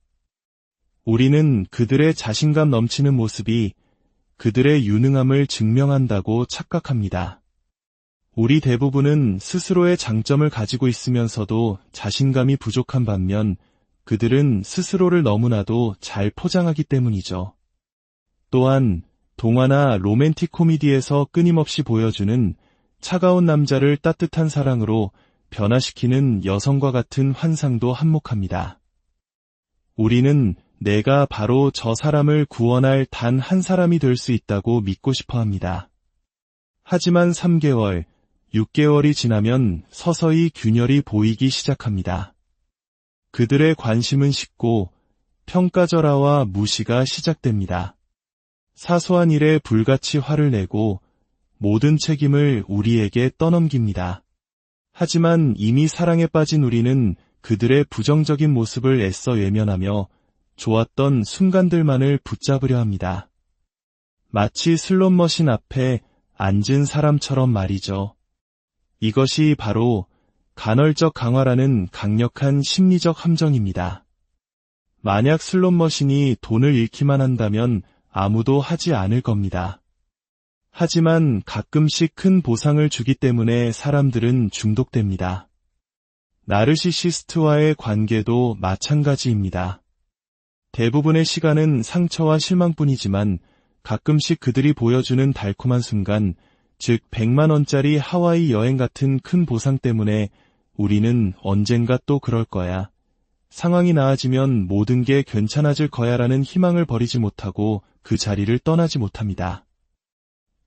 우리는 그들의 자신감 넘치는 모습이 그들의 유능함을 증명한다고 착각합니다. 우리 대부분은 스스로의 장점을 가지고 있으면서도 자신감이 부족한 반면 그들은 스스로를 너무나도 잘 포장하기 때문이죠. 또한 동화나 로맨틱 코미디에서 끊임없이 보여주는 차가운 남자를 따뜻한 사랑으로 변화시키는 여성과 같은 환상도 한몫합니다. 우리는 내가 바로 저 사람을 구원할 단 한 사람이 될 수 있다고 믿고 싶어 합니다. 하지만 3개월, 6개월이 지나면 서서히 균열이 보이기 시작합니다. 그들의 관심은 식고 평가절하와 무시가 시작됩니다. 사소한 일에 불같이 화를 내고 모든 책임을 우리에게 떠넘깁니다. 하지만 이미 사랑에 빠진 우리는 그들의 부정적인 모습을 애써 외면하며 좋았던 순간들만을 붙잡으려 합니다. 마치 슬롯머신 앞에 앉은 사람처럼 말이죠. 이것이 바로 간헐적 강화라는 강력한 심리적 함정입니다. 만약 슬롯머신이 돈을 잃기만 한다면 아무도 하지 않을 겁니다. 하지만 가끔씩 큰 보상을 주기 때문에 사람들은 중독됩니다. 나르시시스트와의 관계도 마찬가지입니다. 대부분의 시간은 상처와 실망뿐이지만 가끔씩 그들이 보여주는 달콤한 순간, 즉 100만 원짜리 하와이 여행 같은 큰 보상 때문에 우리는 언젠가 또 그럴 거야, 상황이 나아지면 모든 게 괜찮아질 거야라는 희망을 버리지 못하고 그 자리를 떠나지 못합니다.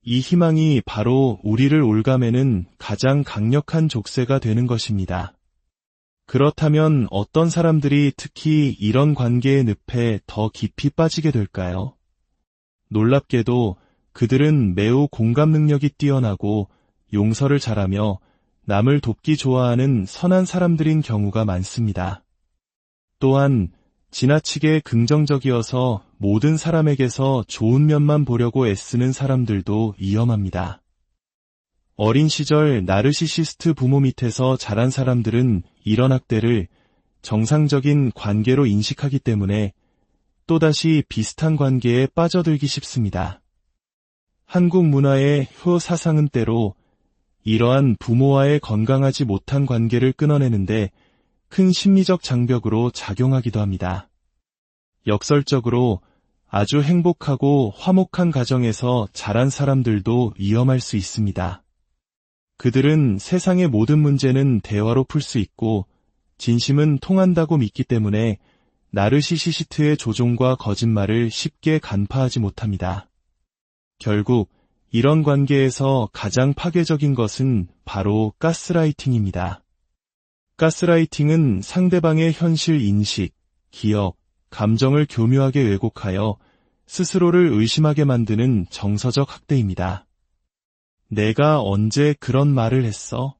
이 희망이 바로 우리를 올가매는 가장 강력한 족쇄가 되는 것입니다. 그렇다면 어떤 사람들이 특히 이런 관계의 늪에 더 깊이 빠지게 될까요? 놀랍게도 그들은 매우 공감 능력이 뛰어나고 용서를 잘하며 남을 돕기 좋아하는 선한 사람들인 경우가 많습니다. 또한 지나치게 긍정적이어서 모든 사람에게서 좋은 면만 보려고 애쓰는 사람들도 위험합니다. 어린 시절 나르시시스트 부모 밑에서 자란 사람들은 이런 학대를 정상적인 관계로 인식하기 때문에 또다시 비슷한 관계에 빠져들기 쉽습니다. 한국 문화의 효 사상은 때로 이러한 부모와의 건강하지 못한 관계를 끊어내는데 큰 심리적 장벽으로 작용하기도 합니다. 역설적으로 아주 행복하고 화목한 가정에서 자란 사람들도 위험할 수 있습니다. 그들은 세상의 모든 문제는 대화로 풀 수 있고 진심은 통한다고 믿기 때문에 나르시시스트의 조종과 거짓말을 쉽게 간파하지 못합니다. 결국 이런 관계에서 가장 파괴적인 것은 바로 가스라이팅입니다. 가스라이팅은 상대방의 현실 인식, 기억, 감정을 교묘하게 왜곡하여 스스로를 의심하게 만드는 정서적 학대입니다. 내가 언제 그런 말을 했어?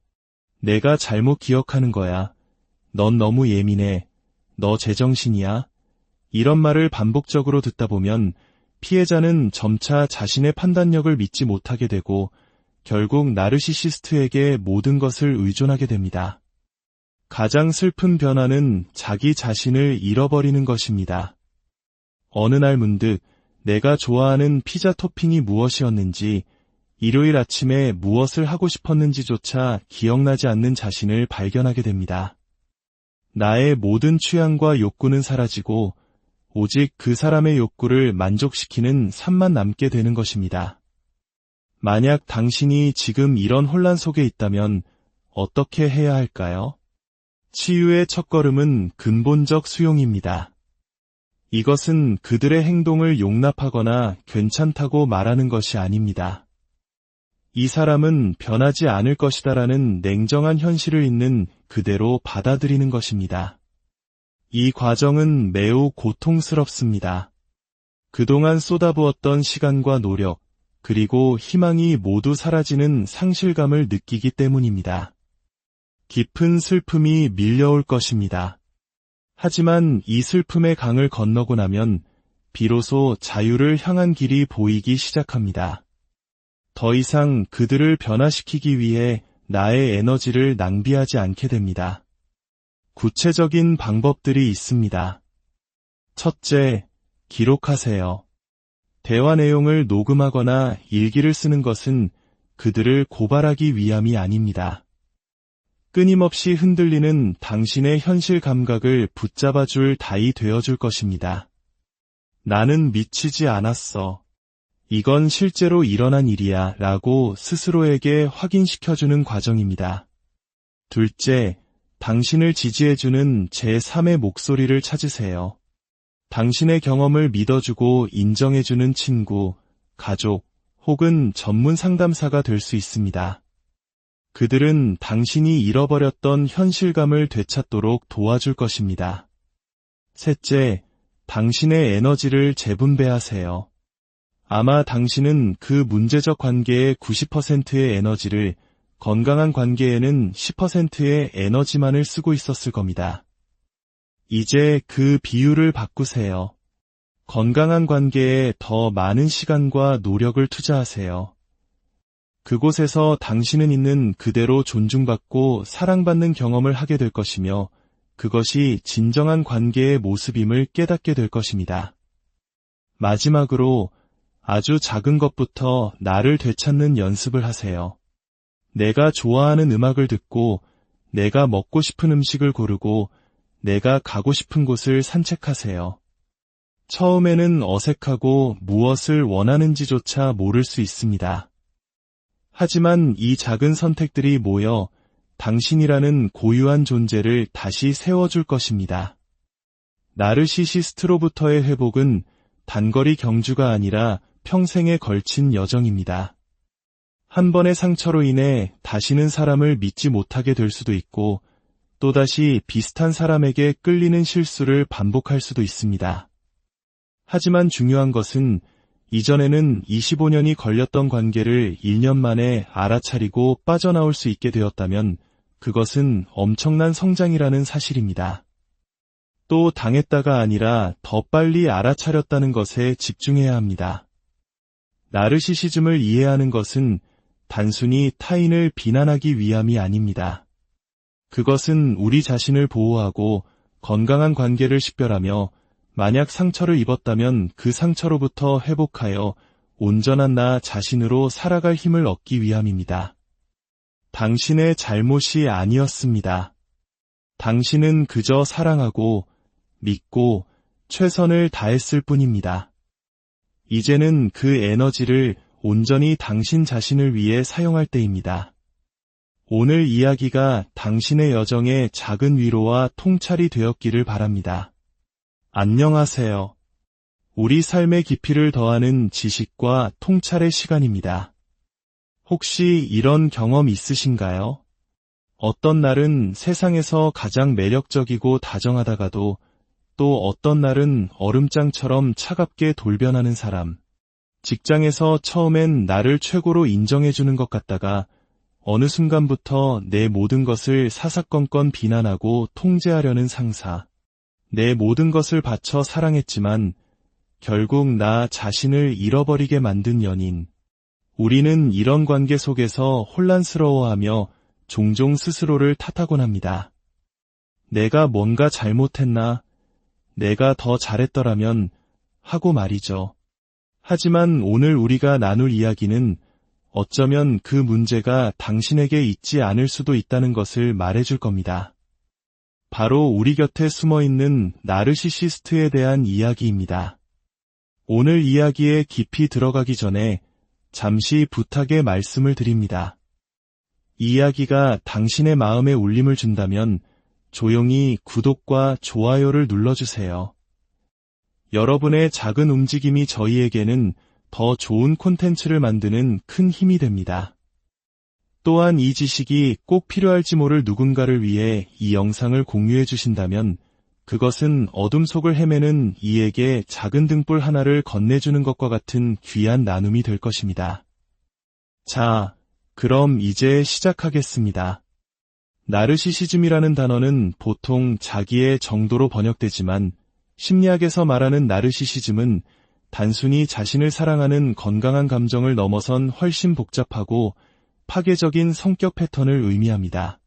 내가 잘못 기억하는 거야. 넌 너무 예민해. 너 제정신이야. 이런 말을 반복적으로 듣다 보면 피해자는 점차 자신의 판단력을 믿지 못하게 되고 결국 나르시시스트에게 모든 것을 의존하게 됩니다. 가장 슬픈 변화는 자기 자신을 잃어버리는 것입니다. 어느 날 문득 내가 좋아하는 피자 토핑이 무엇이었는지, 일요일 아침에 무엇을 하고 싶었는지조차 기억나지 않는 자신을 발견하게 됩니다. 나의 모든 취향과 욕구는 사라지고 오직 그 사람의 욕구를 만족시키는 삶만 남게 되는 것입니다. 만약 당신이 지금 이런 혼란 속에 있다면 어떻게 해야 할까요? 치유의 첫걸음은 근본적 수용입니다. 이것은 그들의 행동을 용납하거나 괜찮다고 말하는 것이 아닙니다. 이 사람은 변하지 않을 것이다라는 냉정한 현실을 있는 그대로 받아들이는 것입니다. 이 과정은 매우 고통스럽습니다. 그동안 쏟아부었던 시간과 노력, 그리고 희망이 모두 사라지는 상실감을 느끼기 때문입니다. 깊은 슬픔이 밀려올 것입니다. 하지만 이 슬픔의 강을 건너고 나면 비로소 자유를 향한 길이 보이기 시작합니다. 더 이상 그들을 변화시키기 위해 나의 에너지를 낭비하지 않게 됩니다. 구체적인 방법들이 있습니다. 첫째, 기록하세요. 대화 내용을 녹음하거나 일기를 쓰는 것은 그들을 고발하기 위함이 아닙니다. 끊임없이 흔들리는 당신의 현실 감각을 붙잡아줄 다이 되어줄 것입니다. 나는 미치지 않았어. 이건 실제로 일어난 일이야 라고 스스로에게 확인시켜주는 과정입니다. 둘째, 당신을 지지해주는 제3의 목소리를 찾으세요. 당신의 경험을 믿어주고 인정해주는 친구, 가족 혹은 전문 상담사가 될 수 있습니다. 그들은 당신이 잃어버렸던 현실감을 되찾도록 도와줄 것입니다. 셋째, 당신의 에너지를 재분배하세요. 아마 당신은 그 문제적 관계의 90%의 에너지를, 건강한 관계에는 10%의 에너지만을 쓰고 있었을 겁니다. 이제 그 비율을 바꾸세요. 건강한 관계에 더 많은 시간과 노력을 투자하세요. 그곳에서 당신은 있는 그대로 존중받고 사랑받는 경험을 하게 될 것이며 그것이 진정한 관계의 모습임을 깨닫게 될 것입니다. 마지막으로 아주 작은 것부터 나를 되찾는 연습을 하세요. 내가 좋아하는 음악을 듣고 내가 먹고 싶은 음식을 고르고 내가 가고 싶은 곳을 산책하세요. 처음에는 어색하고 무엇을 원하는지조차 모를 수 있습니다. 하지만 이 작은 선택들이 모여 당신이라는 고유한 존재를 다시 세워줄 것입니다. 나르시시스트로부터의 회복은 단거리 경주가 아니라 평생에 걸친 여정입니다. 한 번의 상처로 인해 다시는 사람을 믿지 못하게 될 수도 있고 또다시 비슷한 사람에게 끌리는 실수를 반복할 수도 있습니다. 하지만 중요한 것은 이전에는 25년이 걸렸던 관계를 1년 만에 알아차리고 빠져나올 수 있게 되었다면 그것은 엄청난 성장이라는 사실입니다. 또 당했다가 아니라 더 빨리 알아차렸다는 것에 집중해야 합니다. 나르시시즘을 이해하는 것은 단순히 타인을 비난하기 위함이 아닙니다. 그것은 우리 자신을 보호하고 건강한 관계를 식별하며 만약 상처를 입었다면 그 상처로부터 회복하여 온전한 나 자신으로 살아갈 힘을 얻기 위함입니다. 당신의 잘못이 아니었습니다. 당신은 그저 사랑하고 믿고 최선을 다했을 뿐입니다. 이제는 그 에너지를 온전히 당신 자신을 위해 사용할 때입니다. 오늘 이야기가 당신의 여정에 작은 위로와 통찰이 되었기를 바랍니다. 안녕하세요. 우리 삶의 깊이를 더하는 지식과 통찰의 시간입니다. 혹시 이런 경험 있으신가요? 어떤 날은 세상에서 가장 매력적이고 다정하다가도 또 어떤 날은 얼음장처럼 차갑게 돌변하는 사람. 직장에서 처음엔 나를 최고로 인정해주는 것 같다가 어느 순간부터 내 모든 것을 사사건건 비난하고 통제하려는 상사. 내 모든 것을 바쳐 사랑했지만 결국 나 자신을 잃어버리게 만든 연인. 우리는 이런 관계 속에서 혼란스러워하며 종종 스스로를 탓하곤 합니다. 내가 뭔가 잘못했나? 내가 더 잘했더라면 하고 말이죠. 하지만 오늘 우리가 나눌 이야기는 어쩌면 그 문제가 당신에게 있지 않을 수도 있다는 것을 말해줄 겁니다. 바로 우리 곁에 숨어있는 나르시시스트에 대한 이야기입니다. 오늘 이야기에 깊이 들어가기 전에 잠시 부탁의 말씀을 드립니다. 이 이야기가 당신의 마음에 울림을 준다면 조용히 구독과 좋아요를 눌러주세요. 여러분의 작은 움직임이 저희에게는 더 좋은 콘텐츠를 만드는 큰 힘이 됩니다. 또한 이 지식이 꼭 필요할지 모를 누군가를 위해 이 영상을 공유해 주신다면 그것은 어둠 속을 헤매는 이에게 작은 등불 하나를 건네주는 것과 같은 귀한 나눔이 될 것입니다. 자, 그럼 이제 시작하겠습니다. 나르시시즘이라는 단어는 보통 자기의 정도로 번역되지만 심리학에서 말하는 나르시시즘은 단순히 자신을 사랑하는 건강한 감정을 넘어선 훨씬 복잡하고 파괴적인 성격 패턴을 의미합니다.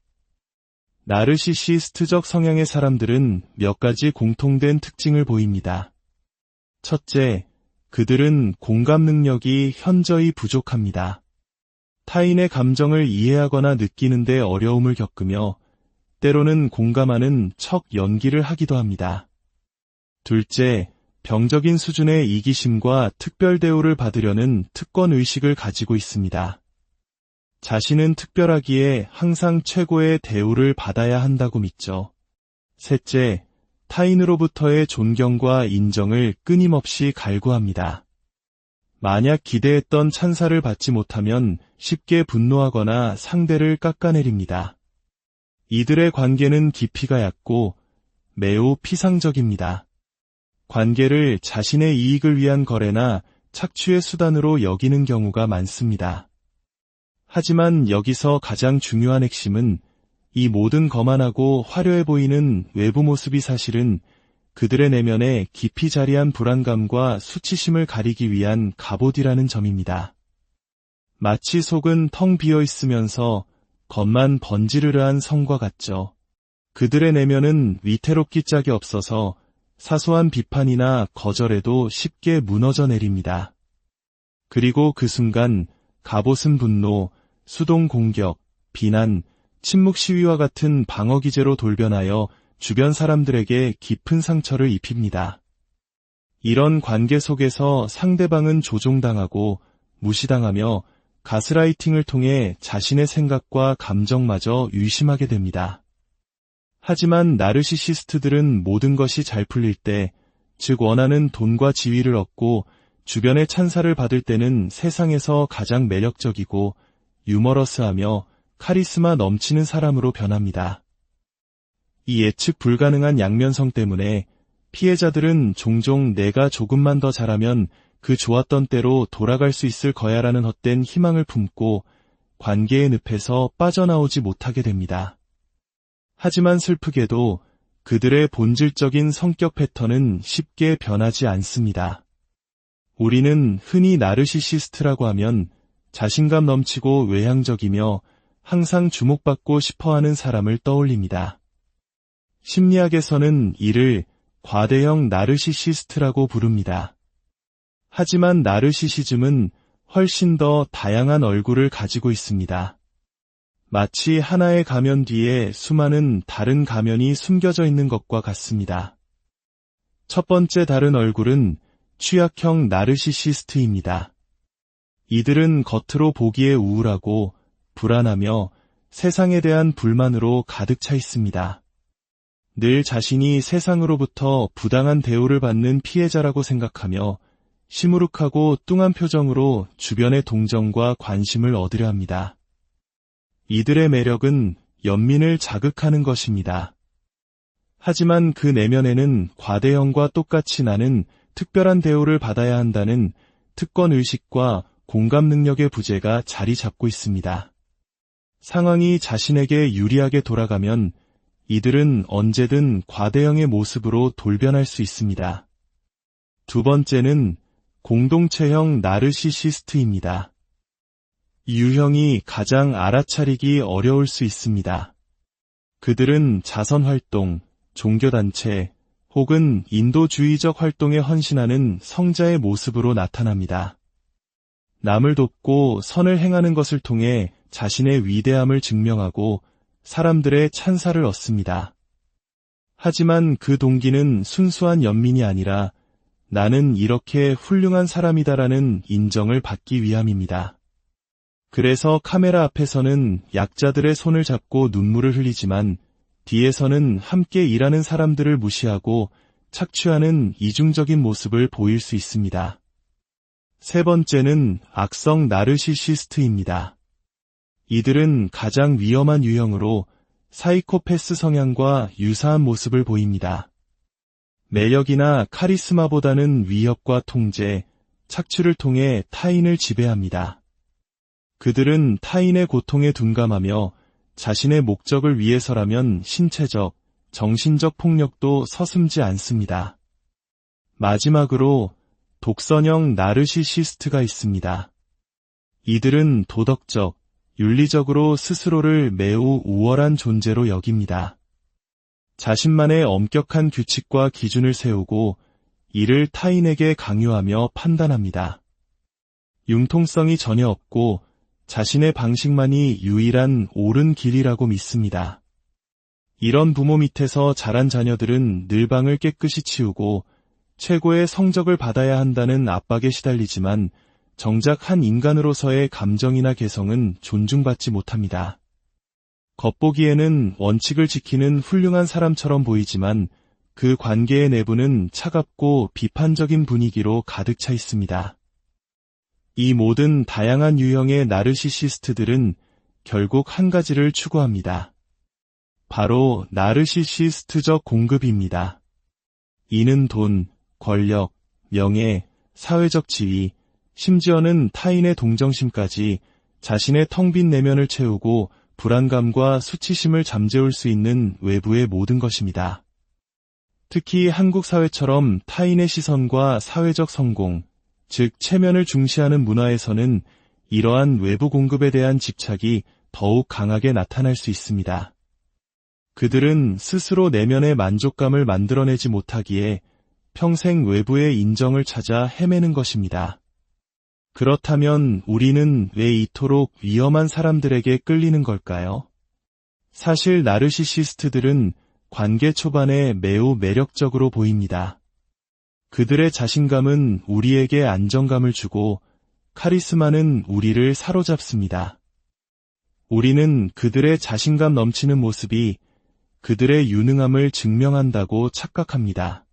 나르시시스트적 성향의 사람들은 몇 가지 공통된 특징을 보입니다. 첫째, 그들은 공감 능력이 현저히 부족합니다. 타인의 감정을 이해하거나 느끼는데 어려움을 겪으며 때로는 공감하는 척 연기를 하기도 합니다. 둘째, 병적인 수준의 이기심과 특별 대우를 받으려는 특권의식을 가지고 있습니다. 자신은 특별하기에 항상 최고의 대우를 받아야 한다고 믿죠. 셋째, 타인으로부터의 존경과 인정을 끊임없이 갈구합니다. 만약 기대했던 찬사를 받지 못하면 쉽게 분노하거나 상대를 깎아내립니다. 이들의 관계는 깊이가 얕고 매우 피상적입니다. 관계를 자신의 이익을 위한 거래나 착취의 수단으로 여기는 경우가 많습니다. 하지만 여기서 가장 중요한 핵심은 이 모든 거만하고 화려해 보이는 외부 모습이 사실은 그들의 내면에 깊이 자리한 불안감과 수치심을 가리기 위한 갑옷이라는 점입니다. 마치 속은 텅 비어 있으면서 겉만 번지르르한 성과 같죠. 그들의 내면은 위태롭기 짝이 없어서 사소한 비판이나 거절에도 쉽게 무너져 내립니다. 그리고 그 순간 갑옷은 분노, 수동 공격, 비난, 침묵 시위와 같은 방어 기제로 돌변하여 주변 사람들에게 깊은 상처를 입힙니다. 이런 관계 속에서 상대방은 조종당하고 무시당하며 가스라이팅을 통해 자신의 생각과 감정마저 의심하게 됩니다. 하지만 나르시시스트들은 모든 것이 잘 풀릴 때, 즉 원하는 돈과 지위를 얻고 주변의 찬사를 받을 때는 세상에서 가장 매력적이고 유머러스하며 카리스마 넘치는 사람으로 변합니다. 이 예측 불가능한 양면성 때문에 피해자들은 종종 내가 조금만 더 잘하면 그 좋았던 때로 돌아갈 수 있을 거야라는 헛된 희망을 품고 관계의 늪에서 빠져나오지 못하게 됩니다. 하지만 슬프게도 그들의 본질적인 성격 패턴은 쉽게 변하지 않습니다. 우리는 흔히 나르시시스트라고 하면 자신감 넘치고 외향적이며 항상 주목받고 싶어하는 사람을 떠올립니다. 심리학에서는 이를 과대형 나르시시스트라고 부릅니다. 하지만 나르시시즘은 훨씬 더 다양한 얼굴을 가지고 있습니다. 마치 하나의 가면 뒤에 수많은 다른 가면이 숨겨져 있는 것과 같습니다. 첫 번째 다른 얼굴은 취약형 나르시시스트입니다. 이들은 겉으로 보기에 우울하고 불안하며 세상에 대한 불만으로 가득 차 있습니다. 늘 자신이 세상으로부터 부당한 대우를 받는 피해자라고 생각하며 시무룩하고 뚱한 표정으로 주변의 동정과 관심을 얻으려 합니다. 이들의 매력은 연민을 자극하는 것입니다. 하지만 그 내면에는 과대형과 똑같이 나는 특별한 대우를 받아야 한다는 특권의식과 공감 능력의 부재가 자리 잡고 있습니다. 상황이 자신에게 유리하게 돌아가면 이들은 언제든 과대형의 모습으로 돌변할 수 있습니다. 두 번째는 공동체형 나르시시스트입니다. 이 유형이 가장 알아차리기 어려울 수 있습니다. 그들은 자선활동, 종교단체 혹은 인도주의적 활동에 헌신하는 성자의 모습으로 나타납니다. 남을 돕고 선을 행하는 것을 통해 자신의 위대함을 증명하고 사람들의 찬사를 얻습니다. 하지만 그 동기는 순수한 연민이 아니라 나는 이렇게 훌륭한 사람이다라는 인정을 받기 위함입니다. 그래서 카메라 앞에서는 약자들의 손을 잡고 눈물을 흘리지만 뒤에서는 함께 일하는 사람들을 무시하고 착취하는 이중적인 모습을 보일 수 있습니다. 세 번째는 악성 나르시시스트입니다. 이들은 가장 위험한 유형으로 사이코패스 성향과 유사한 모습을 보입니다. 매력이나 카리스마보다는 위협과 통제, 착취를 통해 타인을 지배합니다. 그들은 타인의 고통에 둔감하며 자신의 목적을 위해서라면 신체적, 정신적 폭력도 서슴지 않습니다. 마지막으로 독선형 나르시시스트가 있습니다. 이들은 도덕적, 윤리적으로 스스로를 매우 우월한 존재로 여깁니다. 자신만의 엄격한 규칙과 기준을 세우고 이를 타인에게 강요하며 판단합니다. 융통성이 전혀 없고 자신의 방식만이 유일한 옳은 길이라고 믿습니다. 이런 부모 밑에서 자란 자녀들은 늘 방을 깨끗이 치우고 최고의 성적을 받아야 한다는 압박에 시달리지만 정작 한 인간으로서의 감정이나 개성은 존중받지 못합니다. 겉보기에는 원칙을 지키는 훌륭한 사람처럼 보이지만 그 관계의 내부는 차갑고 비판적인 분위기로 가득 차 있습니다. 이 모든 다양한 유형의 나르시시스트들은 결국 한 가지를 추구합니다. 바로 나르시시스트적 공급입니다. 이는 돈, 권력, 명예, 사회적 지위, 심지어는 타인의 동정심까지 자신의 텅 빈 내면을 채우고 불안감과 수치심을 잠재울 수 있는 외부의 모든 것입니다. 특히 한국 사회처럼 타인의 시선과 사회적 성공, 즉 체면을 중시하는 문화에서는 이러한 외부 공급에 대한 집착이 더욱 강하게 나타날 수 있습니다. 그들은 스스로 내면의 만족감을 만들어내지 못하기에 평생 외부의 인정을 찾아 헤매는 것입니다. 그렇다면 우리는 왜 이토록 위험한 사람들에게 끌리는 걸까요? 사실 나르시시스트들은 관계 초반에 매우 매력적으로 보입니다. 그들의 자신감은 우리에게 안정감을 주고 카리스마는 우리를 사로잡습니다. 우리는 그들의 자신감 넘치는 모습이 그들의 유능함을 증명한다고 착각합니다.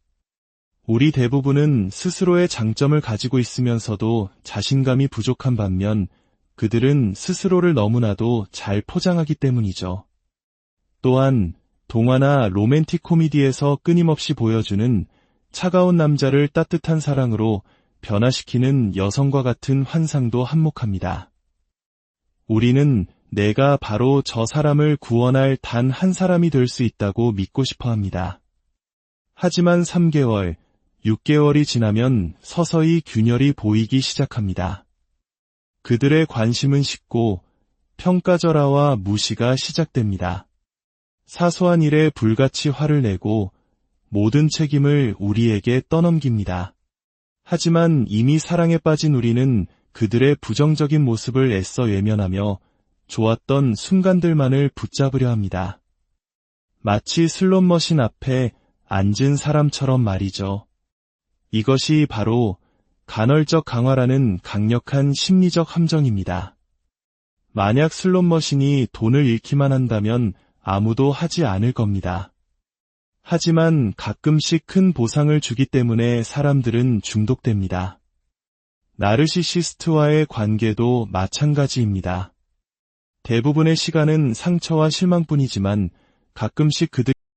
우리 대부분은 스스로의 장점을 가지고 있으면서도 자신감이 부족한 반면 그들은 스스로를 너무나도 잘 포장하기 때문이죠. 또한 동화나 로맨틱 코미디에서 끊임없이 보여주는 차가운 남자를 따뜻한 사랑으로 변화시키는 여성과 같은 환상도 한몫합니다. 우리는 내가 바로 저 사람을 구원할 단 한 사람이 될 수 있다고 믿고 싶어 합니다. 하지만 3개월, 6개월이 지나면 서서히 균열이 보이기 시작합니다. 그들의 관심은 식고 평가절하와 무시가 시작됩니다. 사소한 일에 불같이 화를 내고 모든 책임을 우리에게 떠넘깁니다. 하지만 이미 사랑에 빠진 우리는 그들의 부정적인 모습을 애써 외면하며 좋았던 순간들만을 붙잡으려 합니다. 마치 슬롯머신 앞에 앉은 사람처럼 말이죠. 이것이 바로 간헐적 강화라는 강력한 심리적 함정입니다. 만약 슬롯머신이 돈을 잃기만 한다면 아무도 하지 않을 겁니다. 하지만 가끔씩 큰 보상을 주기 때문에 사람들은 중독됩니다. 나르시시스트와의 관계도 마찬가지입니다. 대부분의 시간은 상처와 실망뿐이지만 가끔씩 그들이